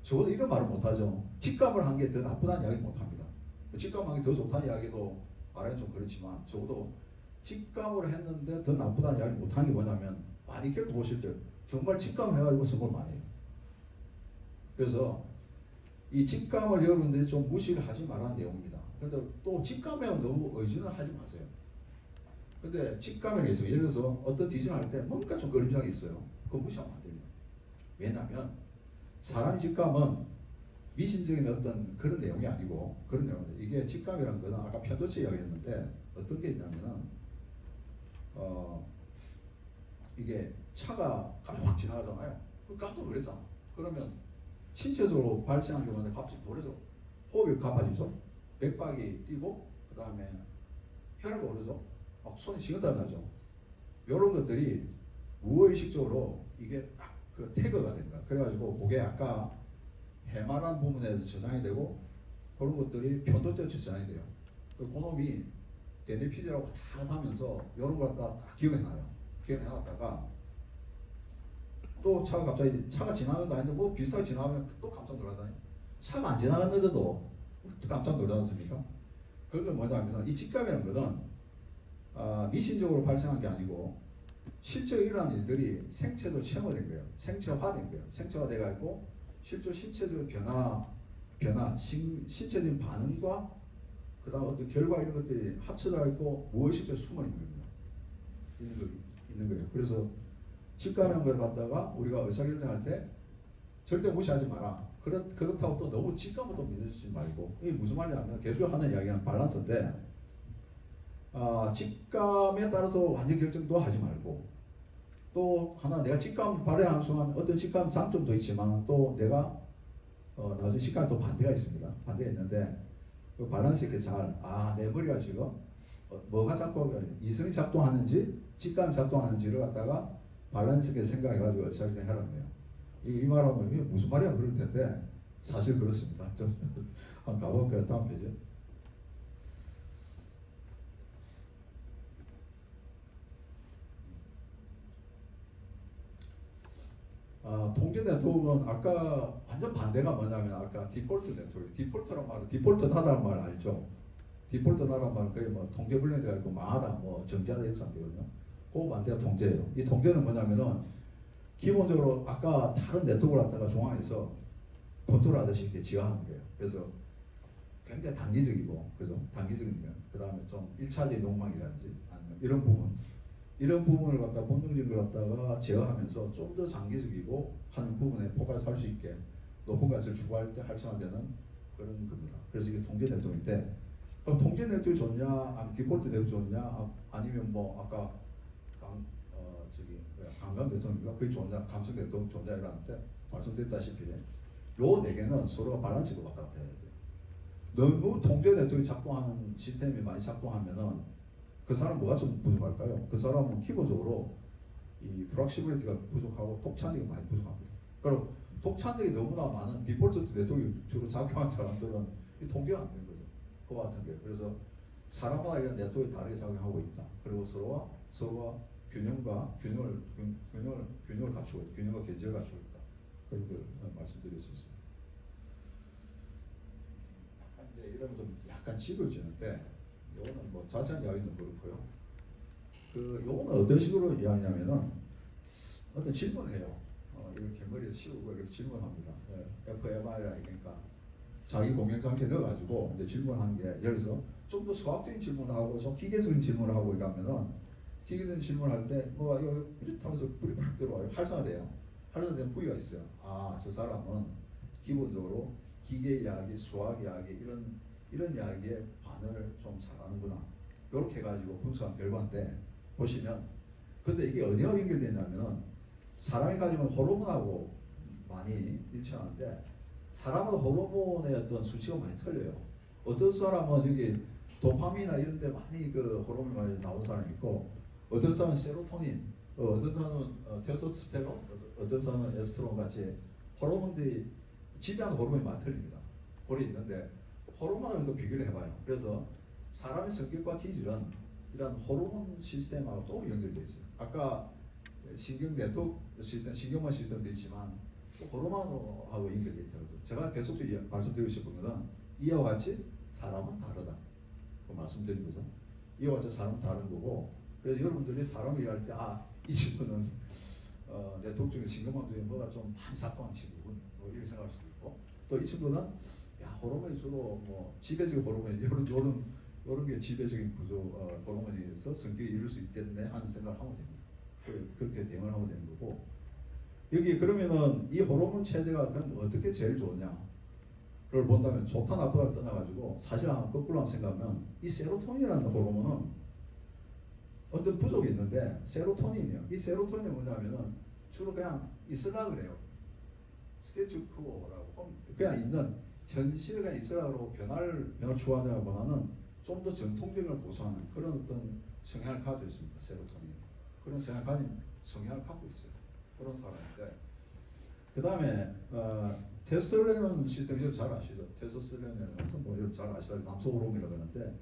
적어도 이런 말을 못하죠. 직감을 한 게 더 나쁘다는 이야기 못합니다. 직감한 게 더 좋다는 이야기도 말하기 좀 그렇지만 적어도 직감으로 했는데 더 나쁘다는 이야기 못하는 게 뭐냐면 많이 겪어보실 때 정말 직감해가지고 성공을 많이 해요. 그래서 이 직감을 여러분들이 좀 무시를 하지 말라는 내용입니다. 근데 또 직감에 너무 의존을 하지 마세요. 근데 직감에 있어요. 예를 들어서 어떤 디자인을 할 때 뭔가 좀 그림자가 있어요. 그거 무시하면 안 됩니다. 왜냐하면 사람 직감은 미신적인 어떤 그런 내용이 아니고 그런 내용입니다. 이게 직감이라는 거는 아까 편도체 이야기했는데 어떤 게 있냐면은 이게 차가 갑자기 확 지나가잖아요. 깜짝 놀랐잖아. 그러면 신체적으로 발생한 경우는 갑자기 놀라죠. 호흡이 가빠지죠. 맥박이 뛰고 그 다음에 혈압이 오르죠. 막 손이 식은땀이 나죠. 이런 것들이 무의식적으로 이게 딱 그 태그가 됩니다. 그래가지고 그게 아까 해마란 부분에서 저장이 되고 그런 것들이 편도체로 저장이 돼요. 그놈이 데네피즈라고 다 하면서 이런 걸 갖다 딱 기억해놔요. 기억해놨다가 또 차가 갑자기 차가 지나간다 했는데 뭐 비슷하게 지나가면 또 깜짝 놀라다니. 차가 안 지나갔는데도 또 깜짝 놀라지 않습니까? 그건 뭐냐면 이 직감이라는 것은 미신적으로 발생한 게 아니고 실제로 일어난 일들이 생체적으로 체험된 거예요. 생체화된 거예요. 생체화돼가지고 실제 신체적 변화, 신체적인 반응과 그 다음 어떤 결과 이런 것들이 합쳐져 있고 무의식적으로 숨어 있는 겁니다. 있는 거예요. 그래서 직감이라는 걸 갖다가 우리가 의사결정할 때 절대 무시하지 마라. 그렇다고 또 너무 직감을 또 믿으시지 말고 이게 무슨 말이냐면 계속 하는 이야기는 밸런스인데 직감에 따라서 완전 결정도 하지 말고 또 하나 내가 직감 발휘하는 순간 어떤 직감 장점도 있지만 또 내가 나중에 직감에 또 반대가 있습니다. 반대가 있는데 그 밸런스 있게 내 머리가 지금 뭐가 자꾸 이성이 작동하는지 직감이 작동하는지를 갖다가 밸런스 있게 생각해가지고 의사결정 해라는 거예요. 이 말하면 이게 무슨 말이야 그럴 텐데 사실 그렇습니다. 좀 한번 가볼까요? 다음 페이지. 통제 네트워크는 아까 완전 반대가 뭐냐면 아까 디폴트 네트워크, 디폴트란 말은 디폴트 나다는 말 알죠? 디폴트 나다는 말은 거의 뭐 통제 불능되어 있고 망하다 뭐 정지하다 이런 상태거든요. 그 반대가 통제예요. 이 통제는 뭐냐면은 기본적으로 아까 다른 네트워크를 갖다가 중앙에서 컨트롤하듯이 이렇게 지어하는 거예요. 그래서 굉장히 단기적이고, 그죠? 단기적이면 그 다음에 좀 1차적인 욕망이라든지 아니면 이런 부분 이런 부분을 갖다 본능적인 걸 갖다가 제어하면서 좀 더 장기적이고 하는 부분에 포커스할 수 있게 높은 가치를 추구할 때 활성화되는 그런 겁니다. 그래서 이게 통제 네트워크인데 그럼 통제 네트워크 좋냐, 아니면 디폴트 네트워크 좋냐, 아니면 뭐 아까 강감 네트워크인가 그게 좋냐, 감성 네트워크 좋냐 이러는데 말씀드렸다시피 요 네 개는 서로가 밸런스가 왔다 갔다 해야 돼요. 너무 통제 네트워크 작동하는 시스템이 많이 작동하면은 그 사람 뭐가 좀 부족할까요? 그 사람은 기본적으로 이 플렉시빌리티가 부족하고 독창력이 많이 부족합니다. 그리고 독창력이 너무나 많은 디폴트 네트워크 주로 작용하는 사람들은 이 통제가 안 되는 거죠. 그와 같은 게. 그래서 사람마다 이런 네트워크가 다르게 작용하고 있다. 그리고 서로가 균형을 갖추고 있다. 균형과 견제를 갖추고 있다. 그런 걸 말씀드릴 수 있습니다. 약간 이제 이러면 좀 약간 지루해지는데 요거는 뭐 자세한 이야기는 그렇고요. 요거는 어떤 식으로 이야기하냐면은 어떤 질문을 해요. 이렇게 머리에 씌우고 이렇게 질문합니다. FMR이라 그러니까 자기 공명상태에 넣어가지고 이제 질문한 게 예를 들어서 좀 더 수학적인 질문하고 좀 기계적인 질문을 하고 이러면은 기계적인 질문할 때 뭐가 이렇다면서 불이 팍 들어와요. 활성화돼요. 활성화되는 부위가 있어요. 아, 저 사람은 기본적으로 기계 이야기, 수학 이야기 이런 이야기에 반을 좀 잘하는구나. 이렇게 해가지고 분석한 결과인데 보시면 근데 이게 어디와 연결되냐면은 사람이 가지고 있는 호르몬하고 많이 일치하는데 사람은 호르몬의 어떤 수치가 많이 틀려요. 어떤 사람은 여기 도파민이나 이런 데 많이 그 호르몬이 많이 나온 사람이 있고 어떤 사람은 세로토닌, 어떤 사람은 테스토스테론, 어떤 사람은 에스트론 같이 호르몬들이 지배하는 호르몬이 많이 틀립니다. 그게 있는데 호르몬을 또 비교를 해봐요. 그래서 사람의 성격과 기질은 이런 호르몬 시스템하고 또 연결되어 있어요. 아까 신경 네트워크 시스템, 신경만 시스템도 있지만 또 호르몬하고 연결되어 있다고. 제가 계속적으로 말씀드리고 싶은 것은 이와 같이 사람은 다르다. 그 말씀드린 거죠. 이와 같이 사람은 다른 거고 그래서 여러분들이 사람을 이해할 때 이 친구는 네트워크 중에 신경망 중에 뭐가 좀 많이 작동하는 친구군 뭐 이렇게 생각할 수도 있고 또 이 친구는 호르몬이 주로 뭐 지배적인 호르몬이 이런 게 지배적인 구조 호르몬이어서 성격이 이룰 수 있겠네 하는 생각을 하면 됩니다. 그렇게 대응을 하면 되는 거고 여기 그러면은 이 호르몬 체제가 그럼 어떻게 제일 좋으냐를 본다면 좋다 나쁘다를 떠나가지고 사실 거꾸로 생각하면 이 세로토닌이라는 호르몬은 어떤 부족이 있는데 세로토닌이요. 이 세로토닌이 뭐냐면은 주로 그냥 있으라 그래요. 스테이트 퀘어라고 그냥 있는 현실에 그냥 있으라고 변화를 추구하다보다는 좀 더 전통적인 걸 고수하는 그런 어떤 성향을 가지고 있습니다. 세로토닌 그런 성향을 가진 성향을 갖고 있어요. 그런 사람인데 그 다음에 테스토스테론 시스템 이거 잘 아시죠? 테스토스테론은 뭐 이거 잘 아시죠? 남성 호르몬이라고 하는데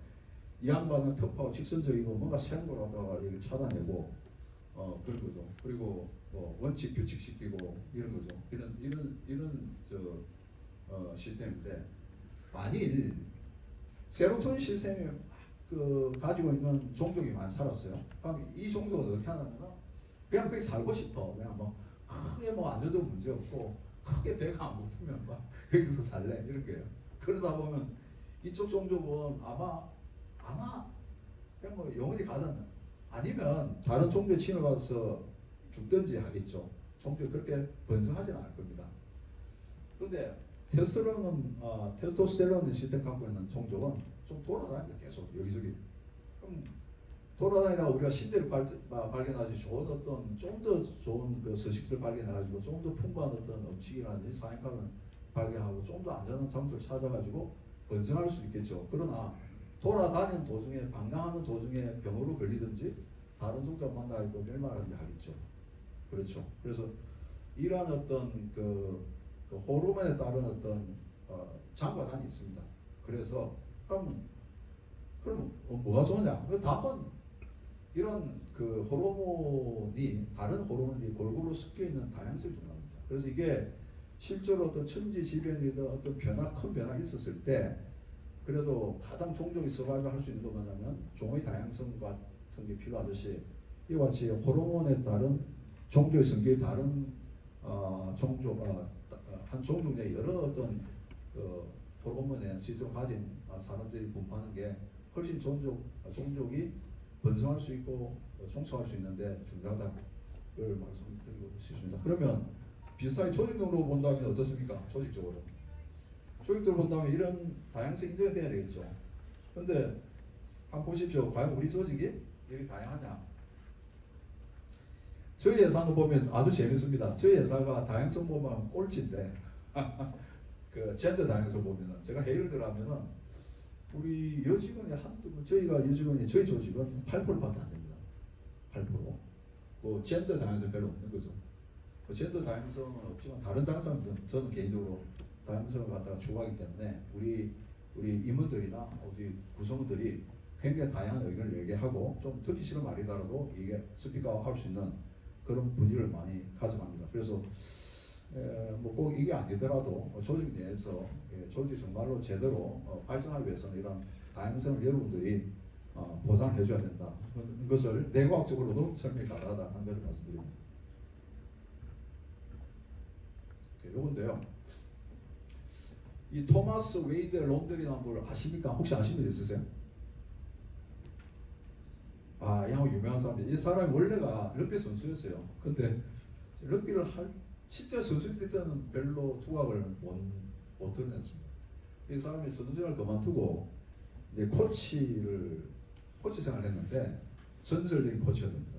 이 양반은 터프하고 직선적이고 뭔가 새로운 걸 갖다가 여기 차단내고 그런 거죠. 그리고 뭐 원칙 규칙시키고 이런 거죠. 이런 시스템인데 만일 세로토닌 시스템이 가지고 있는 종족이 많이 살았어요. 그럼 이 종족은 어떻게 하냐면은 그냥 거기 살고 싶어. 그냥 뭐 크게 뭐 앉아도 문제 없고 크게 배가 안 고프면 막 여기서 살래 이런 거예요. 그러다 보면 이쪽 종족은 아마 그냥 뭐 영원히 가든 아니면 다른 종교에 침입받아서 죽든지 하겠죠. 종교가 그렇게 번성하지는 않을 겁니다. 그런데 테스토스테론 시스템 갖고 있는 종족은 좀 돌아다니죠. 계속 여기저기. 그럼 돌아다니다가 우리가 신대를 발견하지 좋은 어떤 좀 더 좋은 그 서식지를 발견해가지고 좀 더 풍부한 어떤 음식이라든지 사행감을 발견하고 좀 더 안전한 장소를 찾아가지고 번성할 수 있겠죠. 그러나 돌아다니는 도중에 방랑하는 도중에 병으로 걸리든지 다른 종족 만나고 멸망하든지 하겠죠. 그렇죠. 그래서 이러한 어떤 그 호르몬에 따른 어떤 장과단이 있습니다. 그래서 그럼 뭐가 좋냐? 답은 이런 그 호르몬이 다른 호르몬이 골고루 섞여 있는 다양성이 중요합니다. 그래서 이게 실제로 어떤 천지지변이든 어떤 큰 변화가 있었을 때 그래도 가장 종족이 서바이벌 할 수 있는 건 뭐냐면 종의 다양성 같은 게 필요하듯이 이와 같이 호르몬에 따른 종족의 성격이 다른 한 종족 내에 여러 어떤 호르몬의 시스템을 가진 사람들이 분포하는 게 훨씬 종족이 번성할 수 있고 총수할 수 있는데 중요하다를 말씀드리고 싶습니다. 그러면 비슷하게 조직적으로 본다면 어떻습니까? 조직적으로 본다면 이런 다양성이 인정이 돼야 되겠죠. 근데 한번 보십시오. 과연 우리 조직이 이렇게 다양하냐? 저희 회사도 보면 아주 재밌습니다. 저희 회사가 다양성 보면 꼴찌인데 그 젠더 다양성 보면은 제가 회의를 들어가면은 우리 여직원이 한두 분, 저희가 여직원이 저희 조직은 8%밖에 안 됩니다. 8%. 그 젠더 다양성 별로 없는 거죠. 그 젠더 다양성은 없지만 다른 다양성은 저는 개인적으로 다양성을 갖다가 추구하기 때문에 우리 임원들이나 우리 구성원들이 굉장히 다양한 의견을 얘기하고 좀 듣기 싫은 말이더라도 이게 스피커 할 수 있는 그런 분위기를 많이 가져갑니다. 그래서 뭐 꼭 이게 아니더라도 조직 내에서 조직이 정말로 제대로 발전하기 위해서는 이런 다양성을 여러분들이 보장해 줘야 된다. 그런 것을 내과학적으로도 설명이 가능하다 하는 것을 말씀드립니다. 요건데요. 이 토마스 웨이드 론들이라는 분 아십니까? 혹시 아시는 분 있으세요? 이 양반 유명한 사람인데 이 사람이 원래가 럭비 선수였어요. 근데 럭비를 실제 선수일 때는 별로 두각을 못 드러냈습니다. 이 사람이 선수생활을 그만두고 이제 코치 생활을 했는데 전설적인 코치가 됩니다.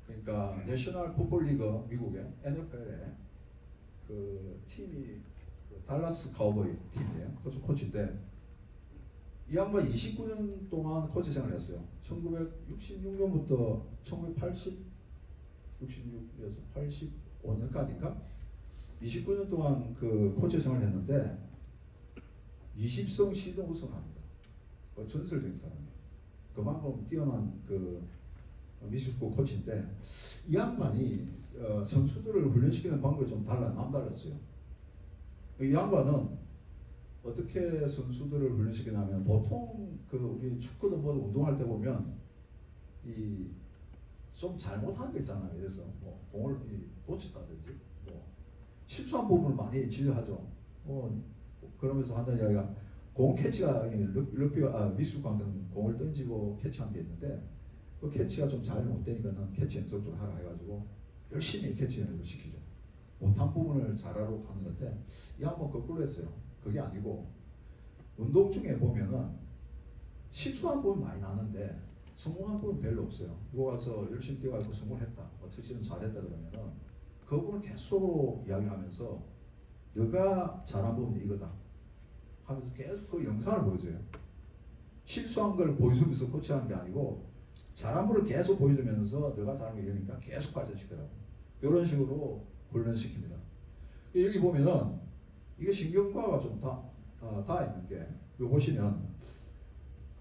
그러니까 내셔널 풋볼 리그 미국의 NFL에 그 팀이 그 달라스 카우보이 팀이에요. 그래서 코치인데 이 양반 29년 동안 코치 생활을 했어요. 1966년부터 1966에서 85년까지인가 29년 동안 그 코치 생활을 했는데 20성 시즌 우승합니다. 그 전설적인 사람이에요. 그만큼 뛰어난 그 미식축구 코치인데 이 양반이 선수들을 훈련시키는 방법이 좀 남달랐어요. 이 양반은 어떻게 선수들을 훈련시키냐면 보통 그 우리 축구도 뭐 운동할 때 보면 이 좀 잘못하는 거 있잖아요. 그래서 뭐 공을 놓쳤다든지 뭐 실수한 부분을 많이 지적하죠. 그러면서 하는 이야기가 공 캐치가 미술관은 공을 던지고 캐치한 게 있는데 그 캐치가 좀 잘 못되니까는 캐치 연습 좀 하라 해가지고 열심히 캐치 연습을 시키죠. 못한 부분을 잘하러 가는 건데 이 한번 거꾸로 했어요. 그게 아니고 운동 중에 보면은 실수한 부분 많이 나는데 성공한 부분 별로 없어요. 이거 가서 열심히 뛰어가지고 성공했다, 특시는 잘했다 그러면은 그 부분을 계속 이야기하면서 너가 잘한 부분이 이거다 하면서 계속 그 영상을 보여줘요. 실수한 걸 보여주면서 코치하는 게 아니고 잘한 부분을 계속 보여주면서 너가 잘한 게 이러니까 계속 발전시키더라고. 이런 식으로 훈련시킵니다. 여기 보면은 이게 신경과가 좀 다 있는 게 여기 보시면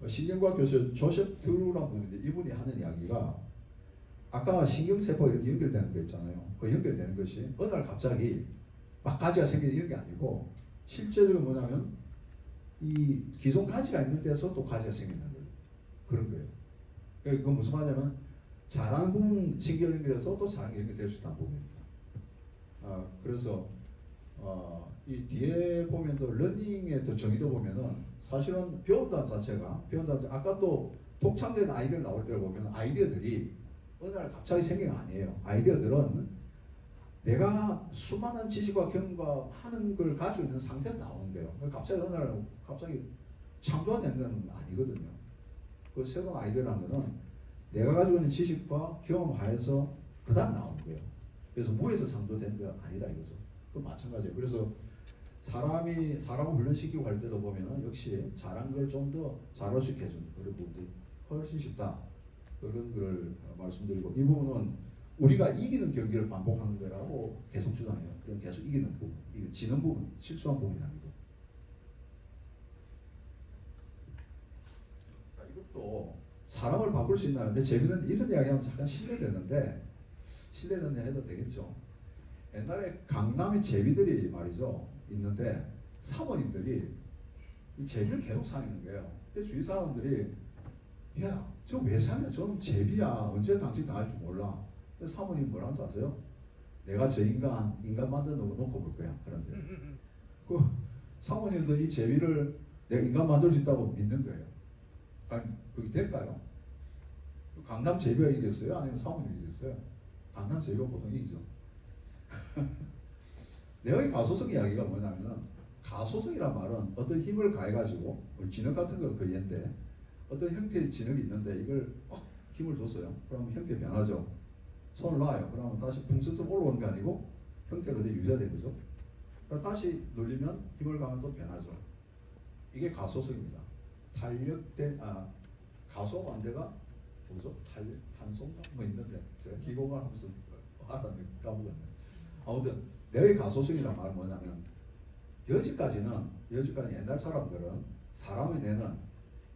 신경과 교수 조셉 드루라는 분인데 이분이 하는 이야기가 아까 신경세포 이렇게 연결되는 거 있잖아요. 그 연결되는 것이 어느 날 갑자기 막 가지가 생기는 이런 게 아니고 실제적으로 뭐냐면 이 기존 가지가 있는 데서 또 가지가 생기는 거예요. 그런 거예요. 그건 무슨 말이냐면 잘하는 부분 신경 연결해서 또 잘하는 게 연결될 수 있다는 부분입니다. 그래서 이 뒤에 보면 또 러닝의 또 정의도 보면은 사실은 배운다는 자체가 아까 또 독창된 아이디어 나올 때 보면 아이디어들이 어느 날 갑자기 생긴 게 아니에요. 아이디어들은 내가 수많은 지식과 경험과 많은 걸 가지고 있는 상태에서 나오는 거예요. 갑자기 어느 날 창조하는 건 아니거든요. 그 새로운 아이디어라는 거는 내가 가지고 있는 지식과 경험 하에서 그 다음 나오는 거예요. 그래서 무에서 창조되는 거 아니다 이거죠. 그 마찬가지예요. 그래서 사람을 훈련시키고 할 때도 보면은 역시 잘한 걸 좀 더 잘할 수 있게 해주는 그런 부분들이 훨씬 쉽다. 그런 걸 말씀드리고 이 부분은 우리가 이기는 경기를 반복하는 거라고 계속 주장해요. 그럼 계속 이기는 부분, 이거 지는 부분, 실수한 부분이 아니고. 이것도 사람을 바꿀 수 있나요? 근데 재미는 이런 이야기하면 잠깐 실례되는데 해도 되겠죠. 옛날에 강남에 제비들이 말이죠 있는데 사모님들이 이 제비를 계속 상이는 거예요. 주위 사람들이 야, 저 왜 상이야? 저는 제비야. 언제 당신 당할 줄 몰라. 그래서 사모님 뭐라는 줄 아세요? 내가 저 인간 만들어 놓고 볼 거야. 그런데 그 사모님도 이 제비를 내가 인간 만들 수 있다고 믿는 거예요. 아니 그게 될까요? 강남 제비가 이겼어요? 아니면 사모님이 이겼어요? 강남 제비가 보통 이기죠. 내의 가소성 이야기가 뭐냐면은, 가소성이란 말은 어떤 힘을 가해가지고, 진흙 같은 건 그 얘인데, 어떤 형태의 진흙이 있는데 이걸 힘을 줬어요. 그러면 형태 변하죠. 손을 놔요. 그러면 다시 붕스트 올라오는 게 아니고 형태가 그대로 유지되는 거죠. 그러니까 다시 눌리면 힘을 가하면 또 변하죠. 이게 가소성입니다. 가소 반대가 뭐죠? 탄소인가? 뭐 있는데 제가 기공을 하면서 알았는데 까먹었네. 아무튼 내의 가소성이란 말은 뭐냐면, 여지까지는 옛날 사람들은 사람의 뇌는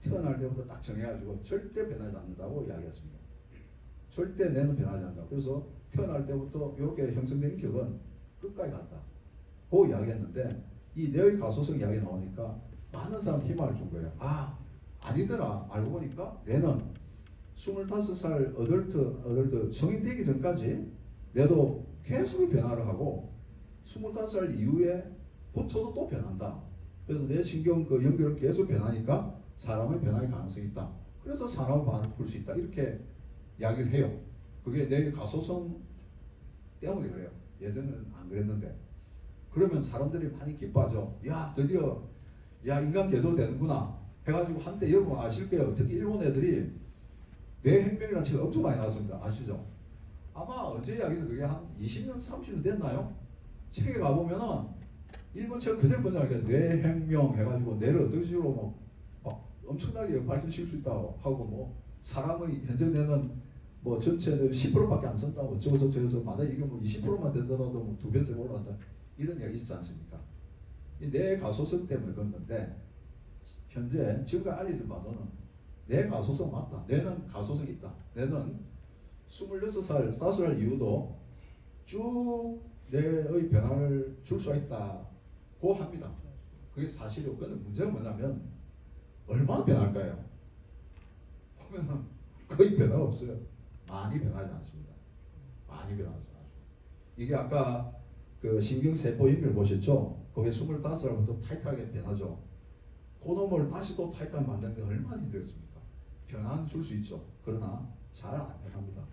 태어날 때부터 딱 정해가지고 절대 변하지 않는다고 이야기했습니다. 절대 뇌는 변하지 않는다. 그래서 태어날 때부터 이렇게 형성된 격은 끝까지 간다. 그 이야기했는데, 이 뇌의 가소성 이야기 나오니까 많은 사람 희망을 준 거예요. 아니더라. 알고 보니까 뇌는 25살 어덜트 성인 되기 전까지 뇌도 계속 변화를 하고 25살 이후에부터도 또 변한다. 그래서 뇌 신경 그 연결이 계속 변하니까 사람의 변화의 가능성이 있다. 그래서 사람을 바꿀 수 있다. 이렇게 이야기를 해요. 그게 뇌의 가소성 때문에 그래요. 예전에는 안 그랬는데. 그러면 사람들이 많이 기뻐하죠. 야, 드디어 인간 개조 되는구나 해가지고 한때 여러분 아실 거예요. 특히 일본 애들이 뇌혁명이라는 책을 엄청 많이 나왔습니다. 아시죠? 아마 언제 이야기는 그게 한 20년, 30년 됐나요? 책에 가보면은 일본 책 그대로 번역하니까 뇌혁명 해가지고 뇌를 어떤 식으로 막 엄청나게 발전시킬 수 있다고 하고, 뭐 사람의 현재 뇌는 뭐 전체 뇌 10%밖에 안 쓴다고 저기서 만약에 이게 뭐 20%만 되더라도 뭐 2배, 3배 올라간다 이런 이야기 있지 않습니까? 이 뇌 가소성 때문에 그런 건데, 현재 지금까지 알려진 바로는 뇌 가소성 맞다. 뇌는 가소성이 있다. 뇌는 26살, 5살 이후도 쭉 뇌의 변화를 줄 수가 있다고 합니다. 그게 사실이고, 그런데 문제가 뭐냐면 얼마나 변할까요? 보면은 거의 변화가 없어요. 많이 변하지 않습니다. 많이 변하지 않습니다. 이게 아까 그 신경세포 연결 보셨죠? 거기에 25살부터 타이트하게 변하죠. 그 놈을 다시 또 타이트하게 만드는 게 얼마나 힘들겠습니까? 변화는 줄 수 있죠. 그러나 잘 안 변합니다.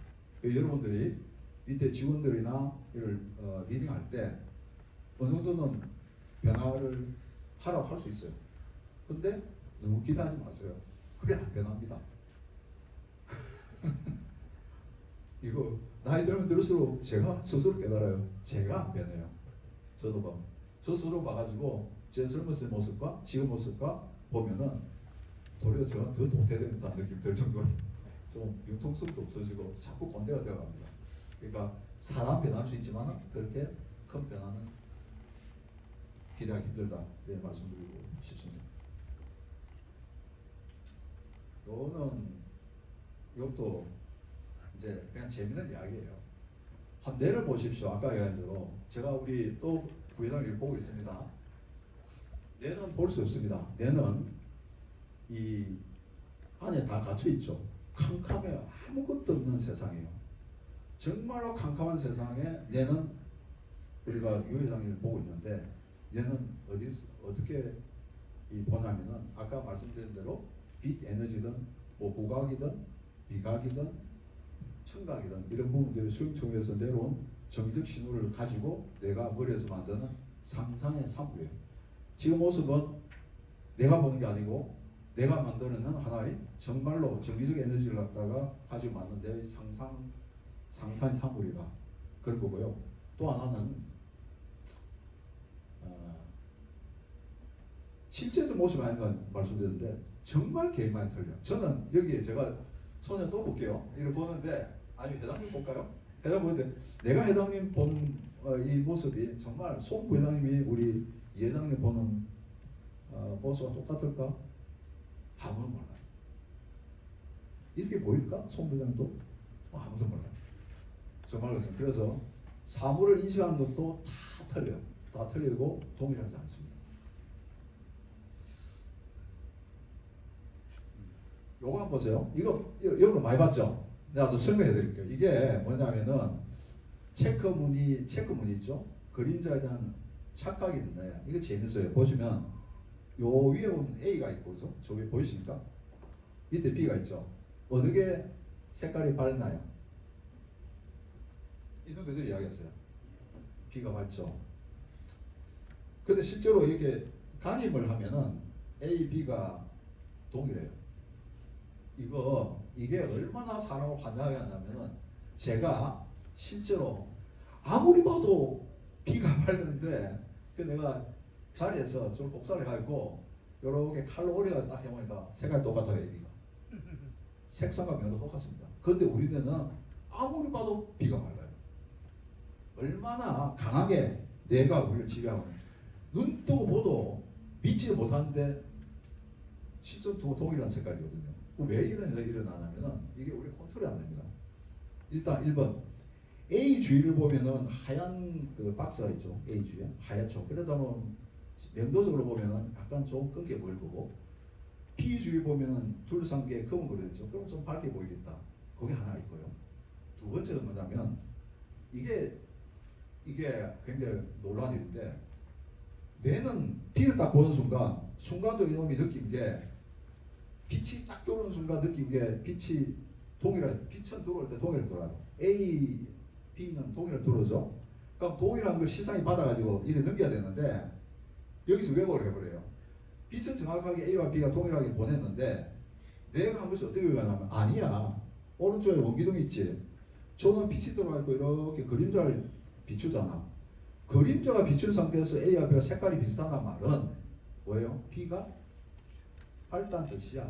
여러분들이 밑에 직원들이나 이를 리딩할 때 어느 정도는 변화를 하라고 할 수 있어요. 근데 너무 기대하지 마세요. 그게 안 변합니다. 이거 나이 들면 들수록 제가 스스로 깨달아요. 제가 안 변해요. 저 스스로 봐가지고 제 젊었을 모습과 지금 모습과 보면은 도리어 제가 더 도태된다는 느낌 들 정도로 좀 융통성도 없어지고 자꾸 꼰대가 되어갑니다. 그러니까 사람 변할 수 있지만 그렇게 큰 변화는 기대하기 힘들다. 네, 말씀드리고 싶습니다. 이것도 이제 그냥 재밌는 이야기예요. 한 뇌를 보십시오. 아까 얘기한 대로 제가 우리 또 부회장을 보고 있습니다. 뇌는 볼 수 없습니다. 뇌는 이 안에 다 갇혀 있죠. 캄캄해요. 아무것도 없는 세상이에요. 정말로 캄캄한 세상에 뇌는 우리가 유 회장님을 보고 있는데, 얘는 어떻게 보냐면은 아까 말씀드린 대로 빛 에너지든 뭐 후각이든 미각이든 청각이든 이런 부분들을 수용 통해서 내려온 정적 신호를 가지고 내가 머리에서 만드는 상상의 산물이에요. 지금 모습은 내가 보는 게 아니고 내가 만들어낸 하나의 정말로 정기적 에너지를 갖다가 가지고 만든 내 상상의 산물이라 그런 거고요. 또 하나는 실제적 모습이 아닌 건 말씀드렸는데 정말 계획만이 틀려요. 저는 여기에 제가 손에 또 볼게요. 이걸 보는데, 아니면 회장님 볼까요? 회장님 보는데 내가 회장님 본 이 모습이 정말 송 부회장님이 우리 이 회장님 보는 모습과 똑같을까? 아무도 몰라요. 이렇게 보일까? 송 부회장도 아무도 몰라요. 정말 그래서 사물을 인식하는 것도 다 틀려요. 다 틀리고 동일하지 않습니다. 요거 한번 보세요. 이거 여러분 많이 봤죠? 내가 좀 설명해 드릴게요. 이게 뭐냐면은 체크무늬 있죠? 그림자에 대한 착각이 있는데 이거 재밌어요. 보시면 요 위에 보면 A가 있고, 그죠? 저 위에 보이십니까? 밑에 B가 있죠? 어느 게 색깔이 밝나요? 있는 그대로 이야기했어요. B가 밝죠. 근데 실제로 이렇게 가림을 하면은 A, B가 동일해요. 이게 얼마나 사람을 환장하게 하냐면은 제가 실제로 아무리 봐도 B가 밝은데 내가 자리에서 좀 복사를 해가지고 이렇게 칼로 오려가 딱 해보니까 색깔이 똑같아요. B가 색상과 명도 똑같습니다. 그런데 우리는 아무리 봐도 B가 밝아요. 얼마나 강하게 뇌가 우리를 지배하고 눈 뜨고 보도 믿지 못하는데 실제 동일한 색깔이거든요. 왜 이런 일이 일어나냐면은 이게 우리 컨트롤이 안 됩니다. 일단 1번 A 주위를 보면은 하얀 그 박스가 있죠. A 주위에 하얗죠. 그러다 보면 명도적으로 보면은 약간 좀 끈게 보일 거고 B 주위 보면은 둘러싼 게 검은 거로 있죠. 그럼 좀 밝게 보이겠다. 그게 하나 있고요. 두 번째는 뭐냐면 이게 굉장히 놀라운 일인데 뇌는 B를 딱 보는 순간도 이놈이 느낀 게 빛이 딱 들어오는 순간 느낀 게 빛은 들어올 때 동일하게 들어와요. A, B는 동일하게 들어오죠. 그럼 동일한 걸 시상이 받아가지고 이래 넘겨야 되는데 여기서 왜곡을 해버려요. 빛은 정확하게 A와 B가 동일하게 보냈는데 내가 한 번씩 어떻게 변하면 아니야. 오른쪽에 원기둥이 있지. 저는 빛이 들어와 있고 이렇게 그림자를 비추잖아. 그림자가 비춘 상태에서 A와 B가 색깔이 비슷하단 말은 뭐예요? B가 밝다는 뜻이야.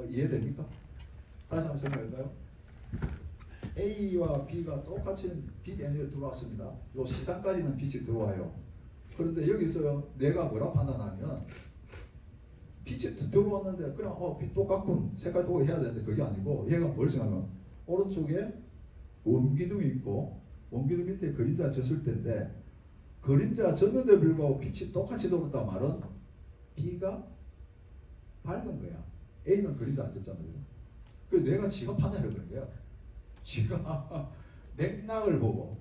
이해됩니까? 다시 한번 설명할까요? A와 B가 똑같이 빛 에너지가 들어왔습니다. 요 시상까지는 빛이 들어와요. 그런데 여기서 내가 뭐라 판단하면 빛이 들어왔는데 그냥 빛 똑같군 색깔 똑같이 해야 되는데 그게 아니고 얘가 뭘 생각하면 오른쪽에 원기둥이 있고 원기둥 밑에 그림자가 졌을 텐데 그림자가 졌는데 불구하고 빛이 똑같이 들어왔단 말은 B가 밝은 거야. A는 그림자 안 졌잖아요. 그래서 내가 지가 판단해버린 거야. 지가 맥락을 보고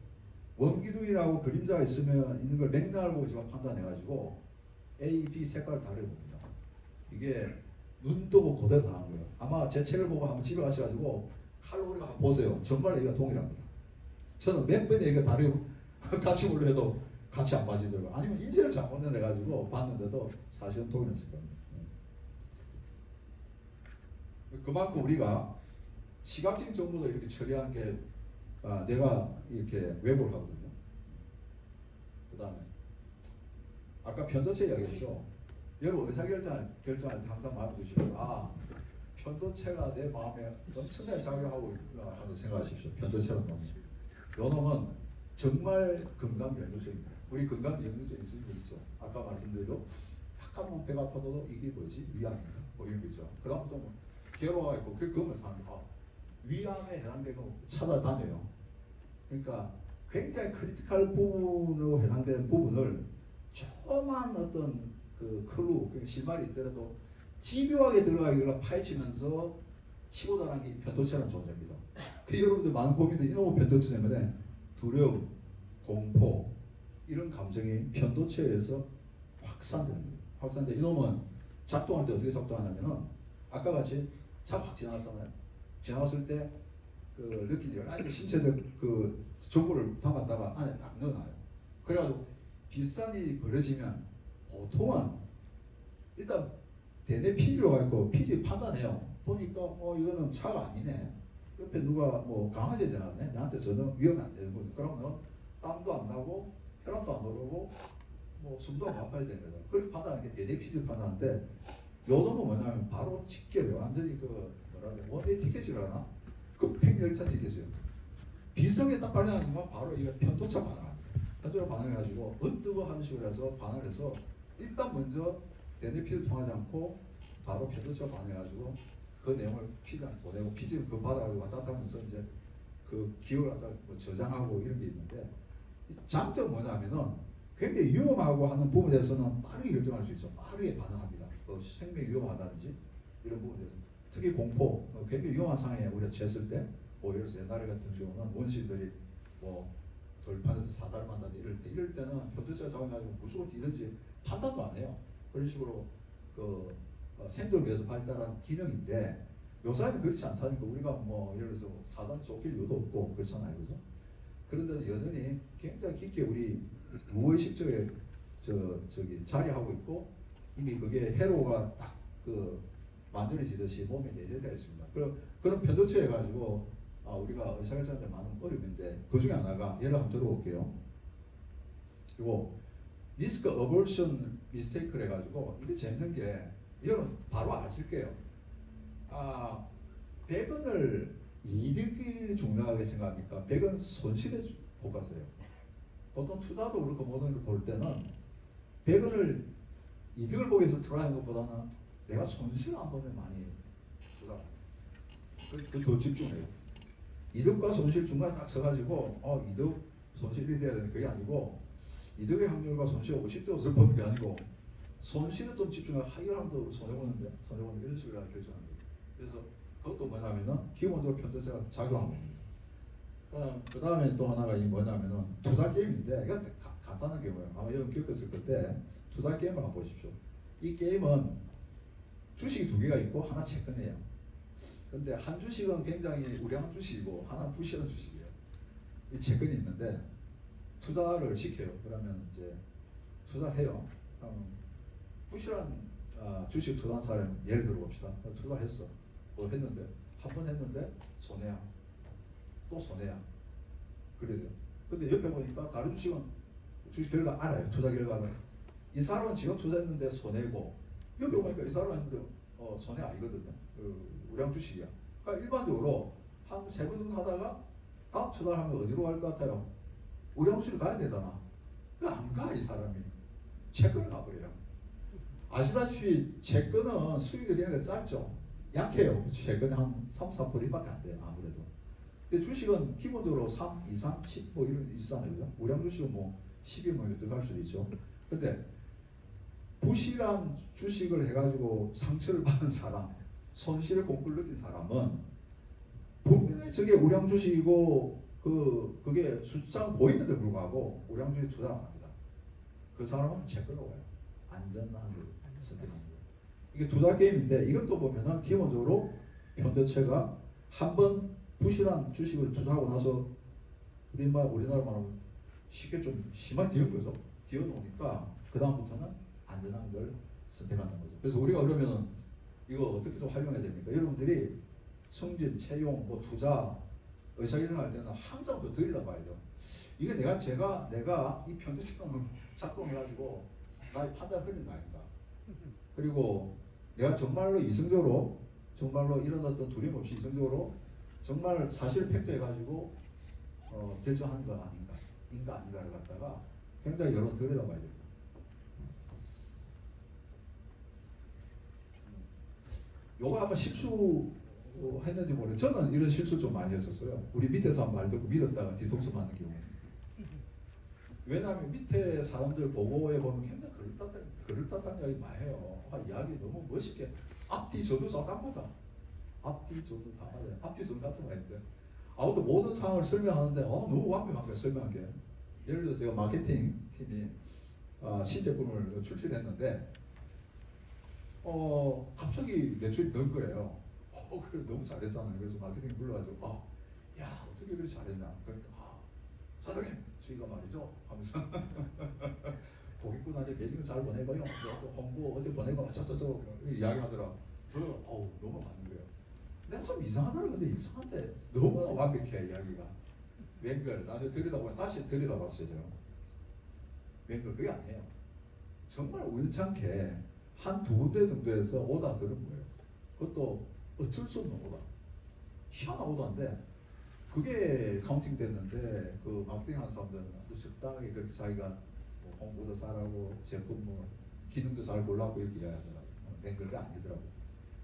원기둥이라고 그림자가 있는 걸 맥락을 보고 제가 판단해가지고 A, B 색깔을 다르게 봅니다. 이게 눈 뜨고 그대로 당한 거예요. 아마 제 책을 보고 한번 집에 가셔가지고 칼로리가 한번 보세요. 정말 얘기가 동일합니다. 저는 몇 번에 얘기가 다르고 같이 보려 해도 같이 안 빠지더라고요. 아니면 인쇄를 잘못 내가지고 봤는데도 사실은 동일했을 겁니다. 그만큼 우리가 시각적인 정보도 이렇게 처리하는 게 내가 이렇게 왜곡을 하거든요. 그 다음에 아까 편도체 이야기했죠. 여러분 의사결정할 때 항상 마음 두시고 편도체가 내 마음에 엄청나게 작용하고 있구나 하는 생각하십시오. 편도체라는 놈이. 요 놈은 정말 건강연구소입니다. 우리 건강연구소 있을 거 있죠. 아까 말씀드린 약간만 배가 아파도 이게 뭐지? 위암인가? 뭐 이런 거 있죠. 그 다음부터 뭐 괴로워가 있고 그거만 사람이 위암에 해당되는 거 찾아다녀요. 그러니까 굉장히 크리티컬 부분으로 해당되는 부분을 조그만 어떤 그 클루, 실마리 있더라도 집요하게 들어가기를 파헤치면서 치고 나가는 게 편도체라는 존재입니다. 그 여러분들 많은 고민들 이놈의 편도체 때문에 두려움, 공포 이런 감정이 편도체에서 확산되는 거예요. 확산돼 이놈은 작동할 때 어떻게 작동하냐면은 아까 같이 차 확 지나갔잖아요. 지나갔을 때 그 느낀 여러 가지 신체적 그 정보를 담았다가 안에 딱 넣어놔요. 그래가지고 비슷한 일이 벌어지면 보통은 일단 대뇌 피지로가 있고 피지 판단해요. 보니까 이거는 차가 아니네. 옆에 누가 뭐 강아지 지나가네. 나한테 전혀 위험이 안 되는 거죠. 그러면 땀도 안 나고 혈압도 안 오르고 뭐 숨도 안 아파야 되는 거죠. 그렇게 판단하는 게 대뇌 피지 판단하는데 요놈은 뭐냐면 바로 직결해요. 완전히 그 뭐라 그래 원데이 티켓이라 하나? 급행열차 티켓이에요. 비슷하게 딱 발견하는 순간 바로 이거 편도체 반응합니다. 편도체 반응해가지고 언뜻 하는 식으로 해서 반응해서 일단 먼저 대뇌 피를 통하지 않고 바로 편도체가 반응해가지고 그 내용을 피지한테 보내고 피지는 그 받아가지고 왔다 갔다 하면서 이제 그 기억을 갖다 뭐 저장하고 이런 게 있는데 장점은 뭐냐면은 굉장히 위험하고 하는 부분에 대해서는 빠르게 결정할 수 있죠. 빠르게 반응합니다. 생명이 위험하다든지 이런 부분에 대해서 특히 공포 굉장히 위험한 상황에 우리가 처했을 때 예를 들어서 옛날에 같은 경우는 원시들이 뭐 돌판에서 사달만다든지 이럴 때는 편도체가 작용해가지고 무조건 뛰든지 판단도 안 해요. 그런 식으로 그 생존을 위해서 발달한 기능인데 요사이는 그렇지 않다니까. 우리가 뭐 예를 들어서 사단 쫓길 이유도 없고 그렇잖아요, 그죠? 그런데 여전히 굉장히 깊게 우리 무의식적에 저기 자리하고 있고 이미 그게 해로가 딱 그 만들어지듯이 몸에 내재되어 있습니다. 그런 편도체해 가지고 우리가 의사결정할 때 많은 어려움인데 그 중에 하나가 예를 한번 들어볼게요. 그리고 리스크 어버션 미스테이크를 해가지고 이게 재밌는 게 이거는 바로 아실 거예요. 100원을 이득이 중요하게 생각합니까? 100원 손실에 포커스해요. 보통 투자도 그렇고 모든 걸 볼 때는 100원을 이득을 보기 위해서 들어가는 것보다는 내가 손실을 한 번에 많이 투자. 더 집중해요. 이득과 손실 중간에 딱 서가지고 이득 손실이 돼야 되는 그게 아니고 이득의 확률과 손실 50대 50을 보는 게 아니고 손실을 좀 집중하고 이거랑도 손해보는데 이런 식으로 결정하는 거예요. 그래서 그것도 뭐냐면은 기본적으로 편도체가 작용하는 겁니다. 그 다음에 또 하나가 뭐냐면은 투자 게임인데 이거 간단한 경우예요. 아마 여러분 겪었을 건데 투자 게임을 한번 보십시오. 이 게임은 주식이 두 개가 있고 하나 채권이에요. 근데 한 주식은 굉장히 우량한 주식이고 하나는 부실한 주식이에요. 이 채권이 있는데 투자를 시켜요. 그러면 이제 투자를 해요. 부실한 주식 투자한 사람 예를 들어 봅시다. 투자했어. 뭐 했는데 한 번 했는데 손해야. 또 손해야. 그래요. 근데 옆에 보니까 다른 주식 결과 알아요. 투자 결과를. 이 사람은 지금 투자했는데 손해고 옆에 보니까 이 사람은 했는데 손해 아니거든요. 우량 주식이야. 그러니까 일반적으로 한 3번 정도 하다가 다음 투자를 하면 어디로 갈 것 같아요? 우량 주식을 가야 되잖아. 안 가, 이 사람이. 채권을 가버려요. 아시다시피 채권은 수익이 굉장히 짧죠. 약해요. 채권이 한 3, 4%밖에 안 돼요. 아무래도. 근데 주식은 기본적으로 3, 2, 3, 10 뭐 이런 있잖아요. 그죠? 우량 주식은 뭐 10이 뭐 들어갈 수도 있죠. 근데 부실한 주식을 해가지고 상처를 받은 사람, 손실의 공포를 느낀 사람은 분명히 저게 우량 주식이고 그게 숫자가 보이는데 불구하고 우량 주식 투자를 안 합니다. 그 사람은 채권으로 가요. 안전한 걸 선택하는 거예요. 이게 투자 게임인데 이것도 보면은 기본적으로 편도체가 한번 부실한 주식을 투자하고 나서 우리나라 말하면 쉽게 좀 심하게 뒤은 거죠. 뒤어 놓으니까 그 다음부터는 안전한 걸 선택하는 거죠. 그래서 우리가 그러면은 이거 어떻게 좀 활용해야 됩니까? 여러분들이 승진, 채용, 뭐 투자, 의사결정을 할 때는 항상 더 들여다봐야 돼요. 이게 내가 이 편도체가 작동해가지고 나의 판단을 흐린 거 아닌가? 그리고 내가 정말로 이성적으로 정말로 이런 어떤 두려움 없이 이성적으로 정말 사실 팩트해가지고 결정한 거 아닌가? 인가 아닌가를 갖다가 굉장히 여러 번 들여다봐야 됩니다. 요거 아마 실수했는지 모르겠어요. 저는 이런 실수 좀 많이 했었어요. 우리 밑에서 한 말 듣고 믿었다가 뒤통수 맞는 경우. 왜냐하면 밑에 사람들 보고에 보면 굉장히 그럴듯한 이야기 많이 해요. 이야기 너무 멋있게 앞뒤 전부 다 맞아. 앞뒤 전부 다 맞아요. 앞뒤 전부 같은 말인데 아무튼 모든 상황을 설명하는데 너무 완벽한 거예요. 설명한 게. 예를 들어서 제가 마케팅 팀이 신제품을 출시했는데 갑자기 매출이 는 거예요. 그래 너무 잘했잖아요. 그래서 마케팅 불러가지고 야 어떻게 그렇게 잘했냐. 그러니까 사장님 저희가 말이죠 하면서 고객분한테 매칭을 잘 보내고요. 또 홍보 어떻게 보내고 저저저 이야기하더라. 저 너무 많은 거예요. 내가 좀 이상하더라. 근데 이상한데 너무나 완벽해 이야기가. 웬걸 나중에 들여다보면 다시 들여다봤어요. 제가 웬걸 그게 아니에요. 정말 우연찮게 한 두 군데 정도에서 오다 들은 거예요. 그것도 어쩔 수 없는 오다. 희한한 오다인데 그게 카운팅 됐는데 그 마케팅 하는 사람들은 아주 적당하게 그렇게 자기가 뭐 홍보도 잘하고 제품 뭐 기능도 잘 골랐고 이렇게 이야기하더라고요. 그게 아니더라고요.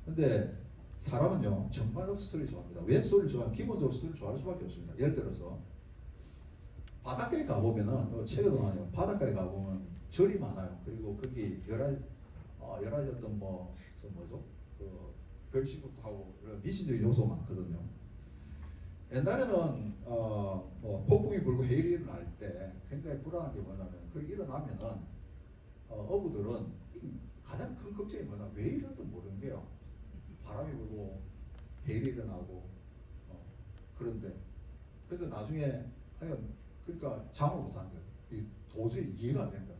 근데 사람은요 정말로 스토리 좋아합니다. 왜 스토리를 좋아하면 기본적으로 스토리를 좋아할 수밖에 없습니다. 예를 들어서 바닷가에 가보면은 책에도 나와요. 바닷가에 가보면 절이 많아요. 그리고 거기 여러 가지 어떤 뭐죠? 별치국도 하고 미신적인 요소 많거든요. 옛날에는 폭풍이 불고 해일이 일어날 때 굉장히 불안한 게 뭐냐면 그게 일어나면은 어부들은 가장 큰 걱정이 뭐냐 왜 이러는지 모르는 게요. 바람이 불고 해일이 일어나고 그런데 그래도 나중에 아니 그러니까 잠을 못 자는 거예요. 도저히 이해가 안 된 거야.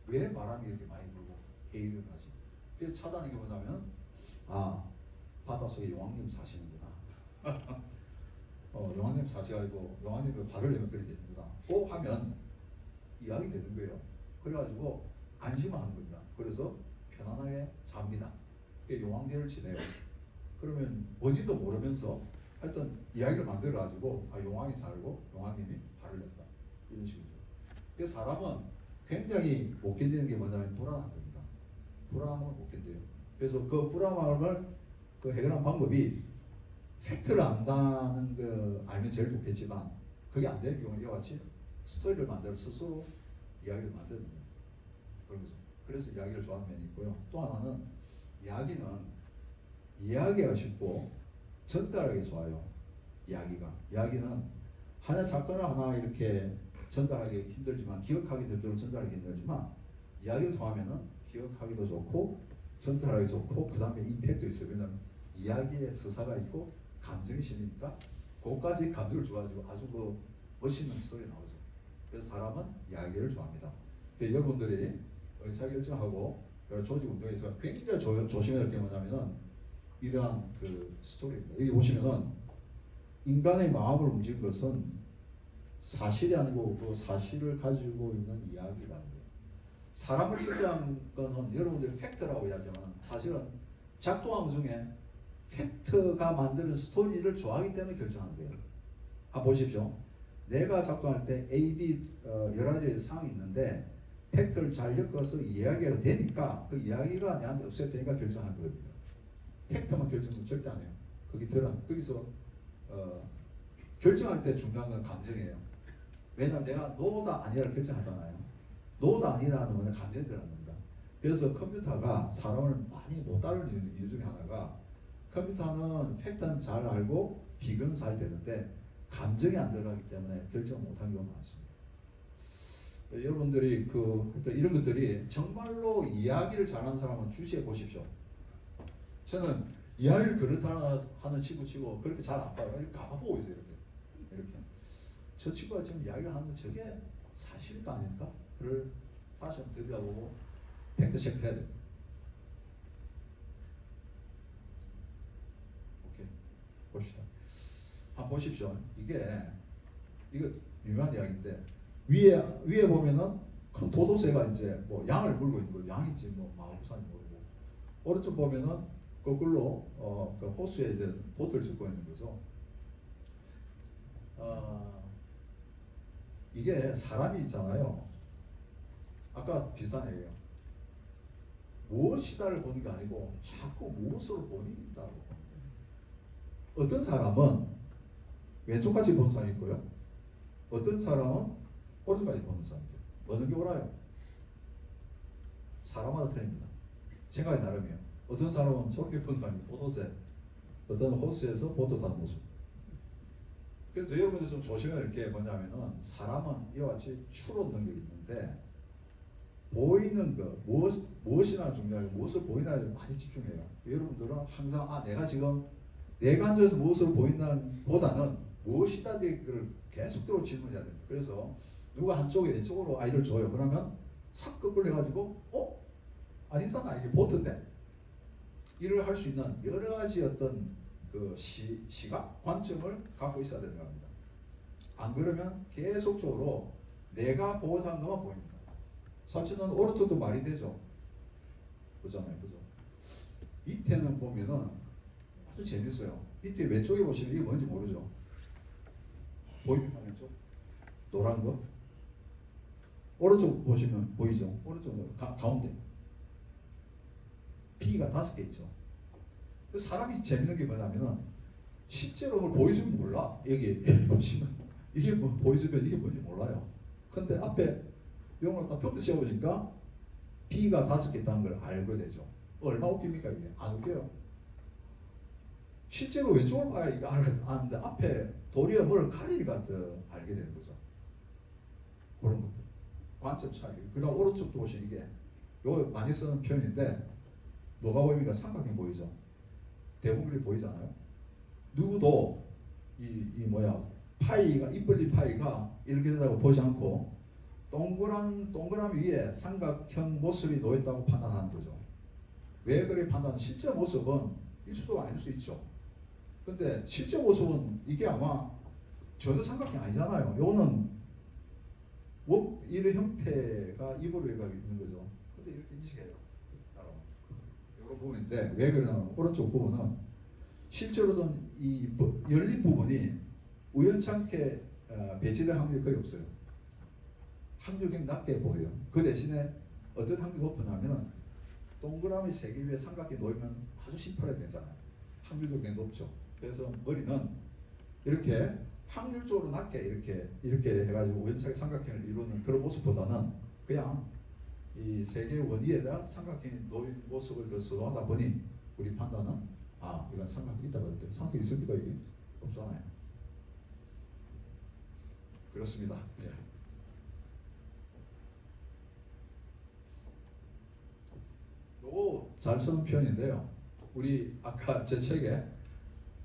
왜 바람이 이렇게 많이 불고 해일이 일어나지? 그래서 찾아낸 게 뭐냐면 바닷속에 용왕님 사시는구나. 용왕님 사셔가지고 용왕님의 발을 내면 그리 되는구나. 하면 이야기 되는 거예요. 그래가지고 안심하는 겁니다. 그래서 편안하게 잡니다. 용왕제를 지내요. 그러면 뭔지도 모르면서 하여튼 이야기를 만들어가지고 용왕이 살고 용왕님이 발을 냈다. 이런 식이죠. 그래서 사람은 굉장히 못 견디는 게 뭐냐면 불안한 겁니다. 불안함을 못 견뎌요. 그래서 그 불안함을 해결하는 방법이 팩트를 안다는 거 알면 제일 좋겠지만 그게 안 되는 경우에 이와 같이 스토리를 만들어 스스로 이야기를 만드는 겁니다. 그런 거죠. 그래서 이야기를 좋아하는 면이 있고요. 또 하나는 이야기가 쉽고 전달하기 좋아요. 이야기는 하나 사건을 하나 이렇게 전달하기 힘들지만 기억하기 힘들고 전달하기 힘들지만 이야기를 통하면은 기억하기도 좋고 전달하기 좋고 그 다음에 임팩트 있어요. 왜냐하면 이야기에 서사가 있고 감정이 실리니까 그것까지 감정을 좋아가지고 아주 멋있는 스토리 나오죠. 그래서 사람은 이야기를 좋아합니다. 여러분들이 의사결정하고 여러 조직 운동에서 굉장히 조심해야 될 게 뭐냐면은 이러한 스토리입니다. 여기 보시면은 인간의 마음을 움직인 것은 사실이 아니고 그 사실을 가지고 있는 이야기라는 거예요. 사람을 설정한 거는 여러분들이 팩트라고 이야기하지만 사실은 작동한 것 중에 팩트가 만드는 스토리를 좋아하기 때문에 결정한 거예요. 한번 보십시오. 내가 작동할 때 A, B 여러 가지 상황이 있는데 팩트를 잘 엮어서 이야기가 되니까 그 이야기가 내한테 없을 테니까 결정한 겁니다. 팩트만 결정은 절대 안 해요. 거기서 결정할 때 중요한 건 감정이에요. 왜냐하면 내가 노다 아니라를 결정하잖아요. 노다 아니라는 건 감정이 들어가는 겁니다. 그래서 컴퓨터가 사람을 많이 못 따르는 이유 중에 하나가 컴퓨터는 팩트는 잘 알고 비교는 잘 되는데 감정이 안 들어가기 때문에 결정 못한 경우가 많습니다. 여러분들이 이런 것들이 정말로 이야기를 잘하는 사람은 주시해 보십시오. 저는 이야기를 그렇다 하는 친구 치고 그렇게 잘 안 봐요. 이렇게 가보고 있어요. 이렇게. 저 친구가 지금 이야기를 하는데 저게 사실일까 아닐까? 그를 다시 한번 들여다보고 팩트 체크해야 됩니다. 오케이. 봅시다. 한번 보십시오. 이거 유명한 이야기인데 위에 보면은 큰 도도새가 이제 양을 물고 있는 거예요. 양인지 마음산이 모르고 오른쪽 보면은 거꾸로 그 호수에 이제 보트를 싣고 있는 거죠. 이게 사람이 있잖아요. 아까 비슷한 얘기예요. 무엇이다를 보는 게 아니고 자꾸 무엇으로 보인다고. 어떤 사람은 왼쪽까지 보는 사람이 있고요. 어떤 사람은 오른쪽까지 보는 사람들. 어느 게 옳아요? 사람마다 틀립니다. 생각이 다르며 어떤 사람은 저렇게 보는 사람이 도도새, 어떤 호수에서 보트 타는 모습. 그래서 여러분들 좀 조심해야 될 게 뭐냐면은 사람은 이와 같이 추론 능력이 있는데 보이는 것, 무엇이나 중요하고 무엇을 보이나에 많이 집중해요. 여러분들은 항상 내가 앉아서 무엇을 보인다 보다는 무엇이다 를 계속적으로 질문해야 됩니다. 그래서 누가 한쪽에 왼쪽으로 아이를 줘요. 그러면 싹 거꾸로 해가지고 아니잖아 이게 보트인데 일을 할 수 있는 여러 가지 어떤 시각, 관점을 갖고 있어야 된다고 합니다. 안 그러면 계속적으로 내가 보고한 것만 보입니다. 사실은 오른쪽도 말이 되죠. 그잖아요. 그죠? 밑에는 보면은 아주 재밌어요. 밑에 왼쪽에 보시면 이게 뭔지 모르죠. 보입니까? 왼쪽? 노란 거? 오른쪽 보시면 보이죠? 오른쪽 가운데. B가 5개 있죠. 사람이 재밌는 게 뭐냐면은 실제로 뭘 보여주면 몰라. 여기 보시면 이게 보여주면 이게 뭔지 몰라요. 근데 앞에 영어를 딱 덮어 씌워보니까 B가 5개 있다는 걸 알게 되죠. 얼마나 웃깁니까 이게? 안 웃겨요. 실제로 왼쪽을 봐야 이거 아는데 앞에 도리어 뭘 가리니까 더 알게 되는 거죠. 그런 것들. 관점 차이. 그 다음 오른쪽도 보시면 이거 많이 쓰는 표현인데 뭐가 보입니까? 삼각형 보이죠? 대문글이 보이잖아요. 누구도 이 뭐야 파이가 입 벌린 파이가 이렇게 되다고 보지 않고 동그라미 위에 삼각형 모습이 놓였다고 판단하는 거죠. 왜 그렇게 판단하는? 실제 모습은 일수도가 아닐 수 있죠. 근데 실제 모습은 이게 아마 전혀 삼각형 아니잖아요. 요거는 이런 형태가 입으로 해가 있는 거죠. 근데 이렇게 인식해요. 이런 부분인데 왜 그러냐면 오른쪽 부분은 실제로는 이 열린 부분이 우연찮게 배치될 확률이 거의 없어요. 확률이 굉장히 낮게 보여요. 그 대신에 어떤 확률이 높으냐면 동그라미 3개 위에 삼각형이 놓이면 아주 심플하게 되잖아요. 확률도 굉장히 높죠. 그래서 머리는 이렇게 확률적으로 낮게 이렇게 해가지고 우연찮게 삼각형을 이루는 그런 모습보다는 그냥 이 3개의 원위에다 삼각형이 놓인 모습을 더 선호하다 보니 우리 판단은 이건 삼각형이 있다고 하는데 삼각형이 있습니까 이게? 없잖아요. 그렇습니다. 예. 요거 잘 쓰는 표현인데요. 우리 아까 제 책에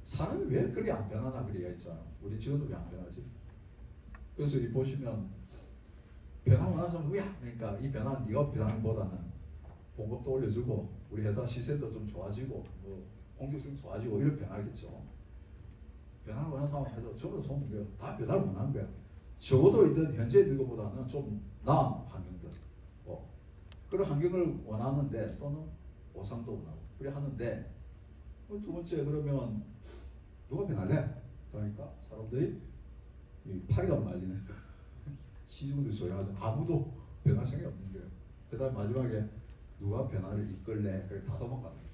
사람이 왜 그리 안 변하나 그리 했잖아요. 우리 직원도 왜 안 변하지? 그래서 이 보시면 변화가 원하는 왜야? 그러니까 이 변화는 네가 변하기보다는 봉급도 올려주고 우리 회사 시세도 좀 좋아지고 뭐 공격성 좋아지고 이런 변화겠죠. 변화를 원하는 사람은 해서 저보다 좋은 거예요. 다 변화를 원하는 거야. 적어도 있던 현재 있는 것보다는 좀 나은 환경들. 그런 환경을 원하는데 또는 보상도 원하고 그래 하는데 두 번째 그러면 누가 변할래? 그러니까 사람들이 파리가 날리네. 시중들이 조용하죠. 아무도 변할 생각이 없는 거예요. 그 다음에 마지막에 누가 변화를 이끌래? 그래 다 도망가는 거예요.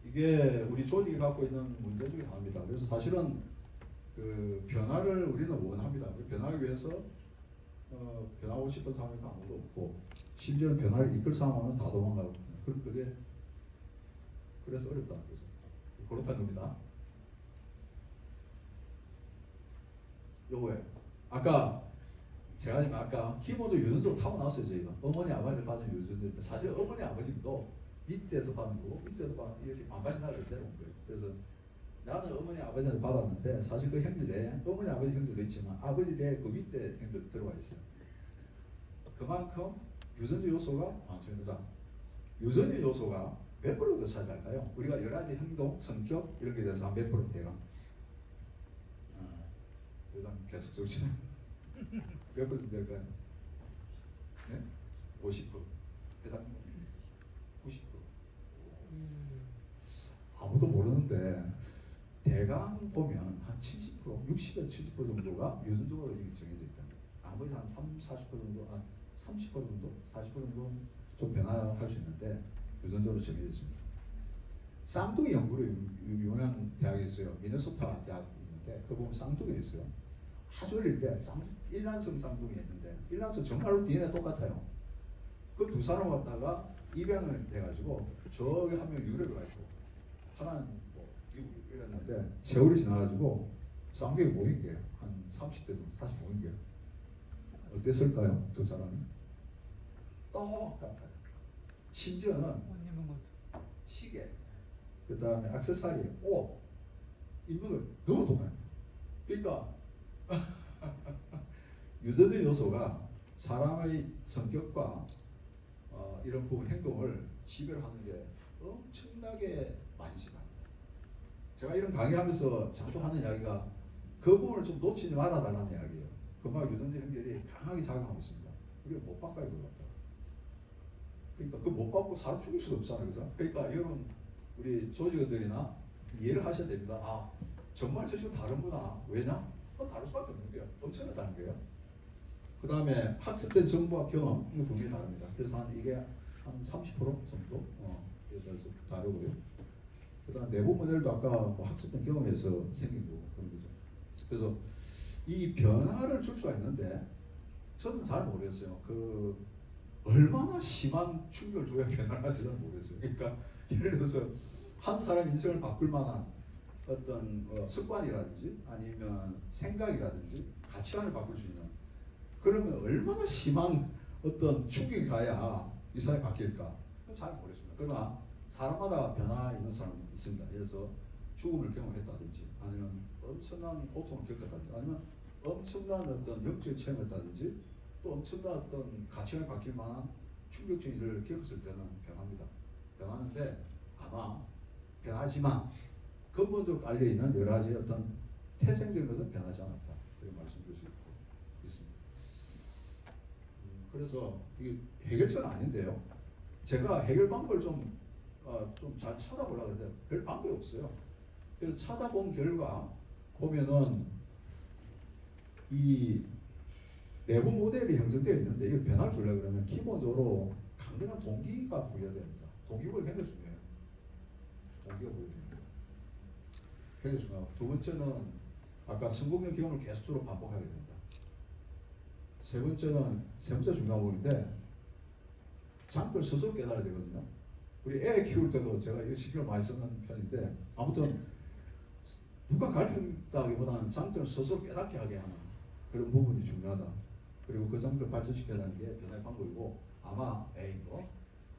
이게 우리 조직이 갖고 있는 문제 중에 하나입니다. 그래서 사실은 그 변화를 우리는 원합니다. 변하기 위해서 변하고 싶은 사람이 아무도 없고 심지어는 변화를 이끌 사람은 다 도망가고 그래서 어렵다는 거죠. 그렇다는 겁니다. 요거예요. 아까 제가 지금 아까 키보드 유전적으로 타고났어요. 저희가 어머니 아버지를 받은 유전인데 사실 어머니 아버님도 밑에서 받은 거고 밑에서 받은 이렇게 반반씩 나를 내려온 거예요. 그래서 나는 어머니 아버지한테 받았는데 사실 그 형제대 어머니 아버지 형제도 있지만 아버지 대 그 밑에 형제도 들어와 있어요. 그만큼 유전적 요소가 많습니다. 유전적 요소가 몇 프로 더 차지할까요? 우리가 여러 가지 행동, 성격 이런 게 대해서 한 몇 프로 대가 일단 계속 적으시네. 몇 퍼센트 될까요? 네? 50%. 일단 90%. 아무도 모르는데 대강 보면 한 70%, 60에서 70% 정도가 유전적으로 정해져 있다. 나머지 한 30, 40% 정도, 30% 정도, 40% 정도 좀 변화할 수 있는데 유전적으로 정해져 있습니다. 쌍둥이 연구로 유명한 대학이 있어요. 미네소타 대학이 있는데 그 보면 쌍둥이 있어요. 아주 어릴 때 일란성 쌍둥이 했는데 일란성 정말로 DNA 똑같아요. 그 두 사람 갖다가 입양을 돼가지고 저기 한 명 유럽에 가 있고 하나는 뭐 미국 이랬는데 세월이 지나가지고 쌍둥이가 모인 게요. 한 30대 정도 다시 모인 게요. 어땠을까요? 두 사람이 똑같아요. 심지어는 시계, 그 다음에 액세서리, 옷 입는 거 너무 똑같아요. 그러니까 유전적 요소가 사람의 성격과 이런 부분 행동을 지배를 하는 게 엄청나게 많이 지배합니다. 제가 이런 강의하면서 자주 하는 이야기가 그 부분을 좀 놓치지 말아달라는 이야기예요. 그만 유전적 연결이 강하게 작용하고 있습니다. 우리가 못 바꿔야 될 것 같다. 그러니까 그 못 바꾸고 사람 죽일 수가 없잖아요. 그죠? 그러니까 여러분 우리 조직원들이나 이해를 하셔야 됩니다. 정말 저 친구 다른구나. 왜냐? 다를 수밖에 없는 거예요. 엄청나게 다른 거예요. 그 다음에 학습된 정보와 경험 이거 분명히 다릅니다. 그래서 이게 한 30% 정도 그래서 다르고요. 그 다음 내부 모델도 아까 뭐 학습된 경험에서 생긴 거고 그런 거죠. 그래서 이 변화를 줄 수가 있는데 저는 잘 모르겠어요. 그 얼마나 심한 충격을 줘야 변화를 할지는 모르겠어요. 그러니까 예를 들어서 한 사람 인생을 바꿀 만한 어떤 습관이라든지 아니면 생각이라든지 가치관을 바꿀 수 있는 그러면 얼마나 심한 어떤 충격이 가야 이 사람이 바뀔까? 그건 잘 모르겠습니다. 그러나 사람마다 변화 있는 사람은 있습니다. 그래서 죽음을 경험했다든지 아니면 엄청난 고통을 겪었다든지 아니면 엄청난 어떤 영적 체험을 했다든지 또 엄청난 어떤 가치관이 바뀔 만한 충격적인 일을 겪었을 때는 변합니다. 변하는데 아마 변하지만 근본적으로 깔려있는 여러 가지 어떤 태생적인 것은 변하지 않았다. 이런 말씀드릴 수 있습니다. 그래서 이게 해결책은 아닌데요. 제가 해결 방법을 좀 잘 찾아보려고 했는데 별 방법이 없어요. 그래서 찾아본 결과 보면은 이 내부 모델이 형성되어 있는데 이걸 변화를 주려고 그러면 기본적으로 강력한 동기가 부여됩니다. 동기가 굉장히 중요해요. 동기가 부여됩니다. 굉장히 중요하고 두 번째는 아까 성공적 경험을 계속적으로 반복하게 된다. 세 번째 중요한 부분인데 장점을 스스로 깨달아야 되거든요. 우리 애 키울 때도 제가 이거 신경을 많이 쓰는 편인데 아무튼 누가 가르친다기보다는 장점을 스스로 깨닫게 하게 하는 그런 부분이 중요하다. 그리고 그 장점을 발전시켜야 하는 게 변화의 방법이고 아마 뭐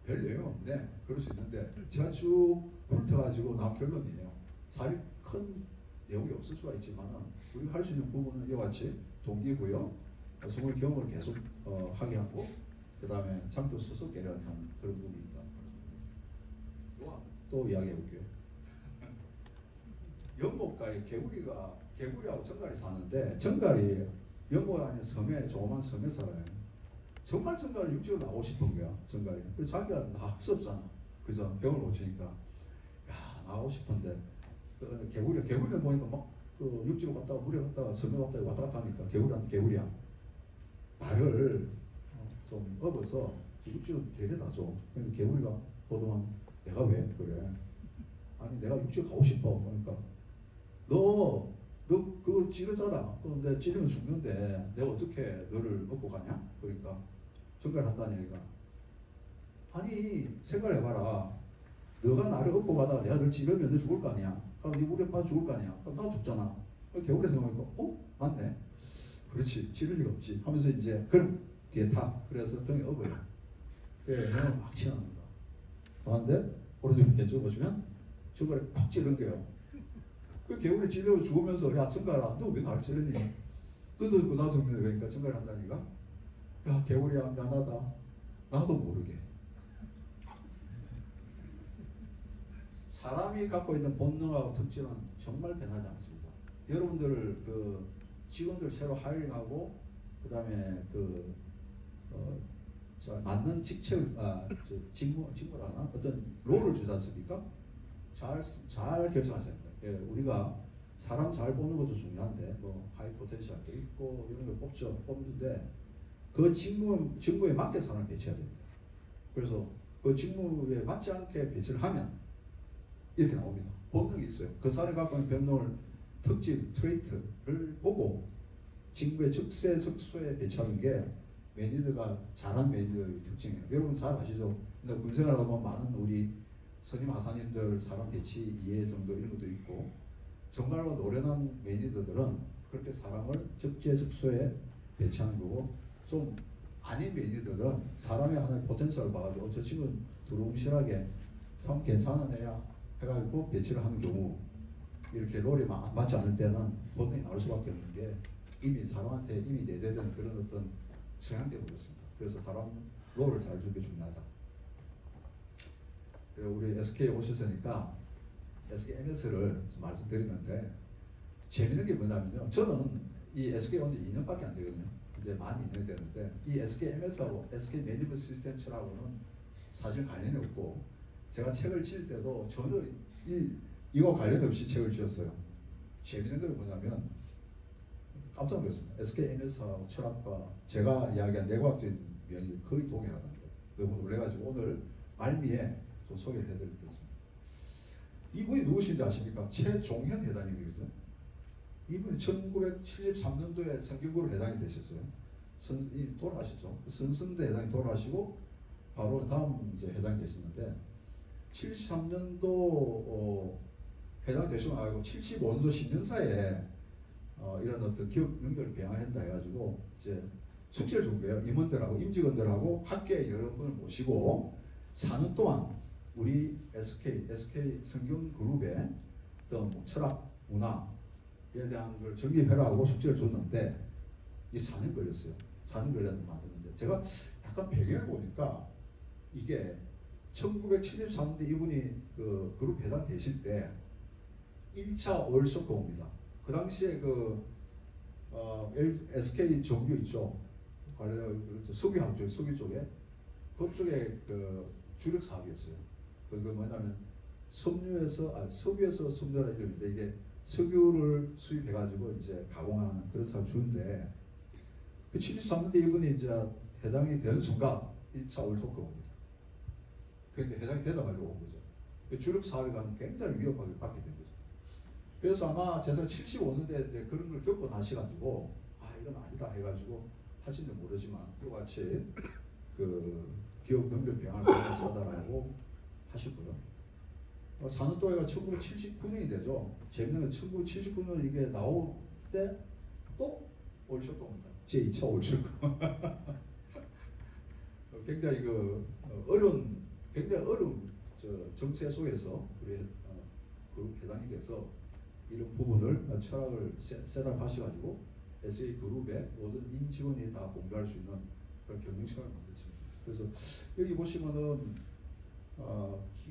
별 내용 없네 그럴 수 있는데 제가 쭉 훑어가지고 나온 결론이에요. 사실 큰 내용이 없을 수가 있지만 우리가 할 수 있는 부분은 이와 같이 동기부여 성공 경험을 계속 하게 하고 그 다음에 장점 스스로 깨닫는 그런 부분이 있다. 또 이야기해 볼게요. 연못가에 개구리하고 정갈이 사는데 정갈이 연못 아닌 섬에 조그만 섬에 살아요. 정말 정갈이 육지로 나오고 싶은 거야. 정갈이. 그래서 자기가 나갈 수 없잖아. 그죠? 병을 못 치니까 야 나오고 싶은데 개구리를 보니까 막 육지로 갔다가 물에 갔다가 섬에 갔다가 왔다 갔다 하니까 개구리야 나를 좀 업어서 육지로 데려다줘. 그러니까 개구리가 보더만 내가 왜 그래? 아니 내가 육지로 가고 싶어. 그러니까 너 그거 찌르잖아. 그럼 내가 찌르면 죽는데 내가 어떻게 너를 업고 가냐? 그러니까 정갈한다는 얘기가 아니 생각해봐라. 너가 나를 업고 가다가 내가 널 찌르면 너 죽을 거 아니야. 그럼 네 물에 빠져 죽을 거 아니야. 그럼 나 죽잖아. 개구리 생각하니까 맞네. 그렇지 찌를 리가 없지 하면서 이제 그럼 뒤에 타. 그래서 등에 업어요. 그래 형은 막 치납니다. 그런데 오른쪽 왼쪽을 보시면 중간에 팍 찌른 거예요. 그 개구리 찔려 죽으면서 야 정갈아 너 왜 나를 찌르니? 너도 있고 나도 있는 그러니까 정갈 한다니까. 야 개구리야 미안하다. 나도 모르게. 사람이 갖고 있는 본능하고 특징은 정말 변하지 않습니다. 여러분들 그 직원들 새로 하이링하고 그 다음에 맞는 직무라나 어떤 롤을 주지 않습니까? 잘 결정하셔야 됩니다. 예, 우리가 사람 잘 뽑는 것도 중요한데 뭐 하이 포텐셜도 있고 이런 걸 뽑는데 그 직무에 맞게 사람을 배치해야 됩니다. 그래서 그 직무에 맞지 않게 배치를 하면 이렇게 나옵니다. 본능이 있어요. 그 사람이 갖고 있는 본능을 특징, 트레이트를 보고 직무의 적소에 배치하는 게 매니저가 잘한 매니저의 특징이에요. 여러분 잘 아시죠? 근데 군생활하다 보면 많은 우리 선임 하사님들 사람 배치 이해 정도 이런 것도 있고 정말로 노련한 매니저들은 그렇게 사람을 적재적소에 배치하는 거고 좀 아닌 매니저들은 사람의 하나의 포텐셜을 봐가지고 저 친구는 두루뭉실하게 참 괜찮은 애야 해가지고 배치를 하는 경우 이렇게 롤이 맞지 않을 때는 본능이 나올 수밖에 없는 게 이미 사람한테 이미 내재된 그런 어떤 성향 때문에 그렇습니다. 그래서 사람 롤을 잘 주는 게 중요하다. 그리고 우리 SK에 오셨으니까 SK MS를 말씀드리는데 재밌는 게 뭐냐면요. 저는 이 SK에 온 지 2년밖에 안 되거든요. 이제 많이 2년 되는데 이 SK MS하고 SK 매니지먼트 시스템처하고는 사실 관련이 없고 제가 책을 칠 때도 전혀 이거 관련 없이 책을 지었어요. 재밌는 건 뭐냐면 깜짝 놀랐습니다. SK MS하고 철학과 제가 이야기한 내과학적인 면이 거의 동일하다는 거 너무 놀래가지고 오늘 말미에 좀 소개를 해드리겠습니다. 이분이 누구신지 아십니까? 최종현 회장님이거든요. 이분이 1973년도에 성균구로 회장이 되셨어요. 돌아가셨죠. 선승대 회장이 돌아가시고 바로 다음 이제 회장이 되셨는데 73년도 회장이 되시고 나고 75년도 10년 사이에 이런 어떤 기업 능력을 배양한다 해가지고 이제 숙제를 준 거예요. 임원들하고 임직원들하고 학교에 여러 분을 모시고 4년 동안 우리 SK 성균그룹의 어떤 뭐 철학, 문화에 대한 걸 정립해라고 숙제를 줬는데 이 4년 걸렸어요. 4년 걸렸는데 만드는데 제가 약간 배경을 보니까 이게 1973년대 이분이 그 그룹 회장 되실 때 1차 월드컵입니다. 그 당시에 SK 정규 있죠. 관련 석유항 쪽, 석유 쪽에 그쪽에 그 주력 사업이었어요. 그거 뭐냐면 석유에서 섬유라 이러는데 이게 석유를 수입해가지고 이제 가공하는 그런 사업 주인데 그 73년대 이분이 이제 회장이 된 순간 1차 월드컵 옵니다. 그런데 회장이 되자마자 온 거죠. 그 주력 사업이 가면 굉장히 위험하게 받게 된 거죠. 그래서 아마 제가 75년대 이제 그런 걸 겪고 나셔가지고 이건 아니다 해가지고 하신지 모르지만 이와 같이 그 기업 능력 병합을 받아라고 하셨고요. 4년 동안 1979년이 되죠. 재밌는 건 1979년 이게 나올 때 또 월드컵 옵니다. 제2차 월드컵. 굉장히 굉장히 어려운 정세 속에서 우리 그룹 회장님께서 이런 부분을 철학을 셋업하셔가지고 SK그룹의 모든 임직원이 다 공부할 수 있는 그런 경영철학을 만드십니다. 그래서 여기 보시면은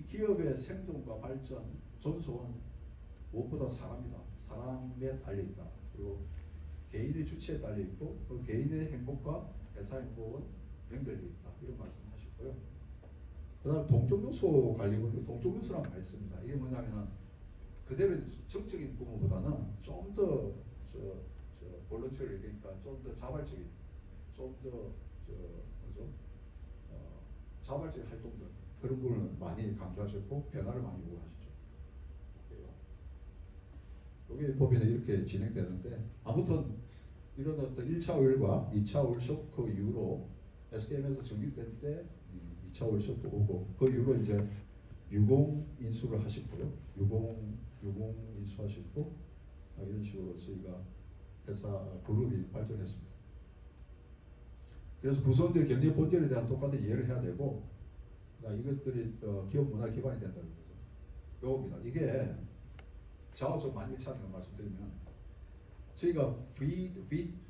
기업의 생존과 발전, 존속은 무엇보다 사람이다. 사람에 달려 있다. 그리고 개인의 주체에 달려 있고 그 개인의 행복과 회사 행복은 연결되어 있다. 이런 말씀하셨고요. 그다음 동종요소 관리는 동종요소란 말이 있습니다. 이게 뭐냐면은 그대로 정적인 부분보다는 좀 더 볼런티어리 그러니까 좀 더 자발적인, 좀 더 자발적인 활동들 그런 부분을 많이 강조하셨고 변화를 많이 요구하시죠. 여기 보면 이렇게 진행되는데 아무튼 이런 어떤 1차 오일과 2차 오일 쇼크 이후로 SKM에서 정립될 때 2차 오일 쇼크 오고 그 이후로 이제 유공 인수를 하셨고요. 유공 인수하셨고 이런 식으로 저희가 회사 그룹이 발전했습니다. 그래서 구성원들 경제 본질에 대한 똑같은 이해를 해야 되고 이것들이 기업 문화 기반이 된다는 거죠. 요겁니다. 이게 저하고 좀 많이 일치하는 걸 말씀드리면 저희가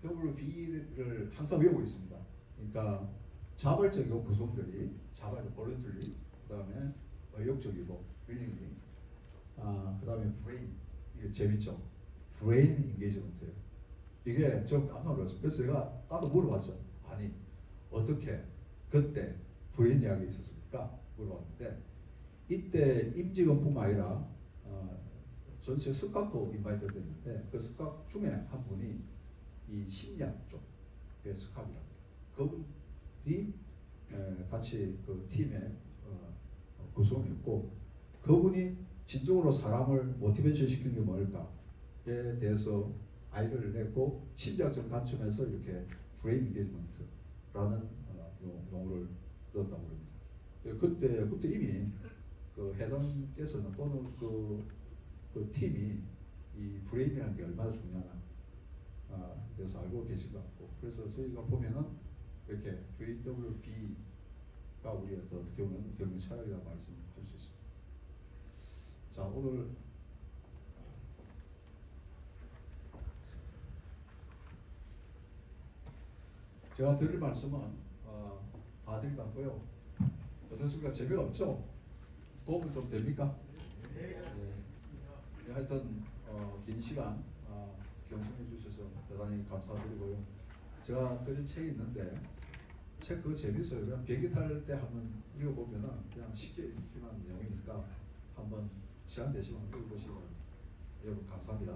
VWB를 항상 외우고 있습니다. 그러니까 자발적이고 구성원들이 자발적 볼런터리 그다음에 의욕적이고 윌링리 그다음에 브레인 이게 재밌죠. 브레인 인게이지먼트예요. 이게 좀 깜짝 놀랐어요. 그래서 제가 나도 물어봤죠. 아니 어떻게 그때 브레인 이야기 있었습니까? 물어봤는데 이때 임직원뿐만 아니라 전체 석각도 인바이트 됐는데 그 석각 중에 한 분이 이 심리학 쪽의 석학이랍니다. 그분이 같이 그 팀의 구성이었고 그분이 진정으로 사람을 모티베이션 시키는 게 뭘까에 대해서 아이디어를 냈고 심리학적 관점에서 이렇게 브레인 인게이지먼트라는 용어를 넣었다고 합니다. 그때 이미 그 회장께서는 또는 그 팀이 이 브레인이라는 게 얼마나 중요하나 그래서 알고 계신 것 같고 그래서 저희가 보면은 이렇게 VWB가 우리 어떻게 보면 경영 철학이라고 말씀을 할 수 있습니다. 자 오늘 제가 드릴 말씀은 다 드리지 않고요. 어떻습니까? 재미가 없죠? 도움은 좀 됩니까? 네. 하여튼 긴 시간 경청해 주셔서 대단히 감사드리고요. 제가 드린 책이 있는데 책 그거 재밌어요. 그냥 비행기 탈 때 한번 읽어보면은 그냥 쉽게 읽힐 만한 내용이니까 한번 시간 되시면 읽어보시기 바랍니다. 여러분 감사합니다.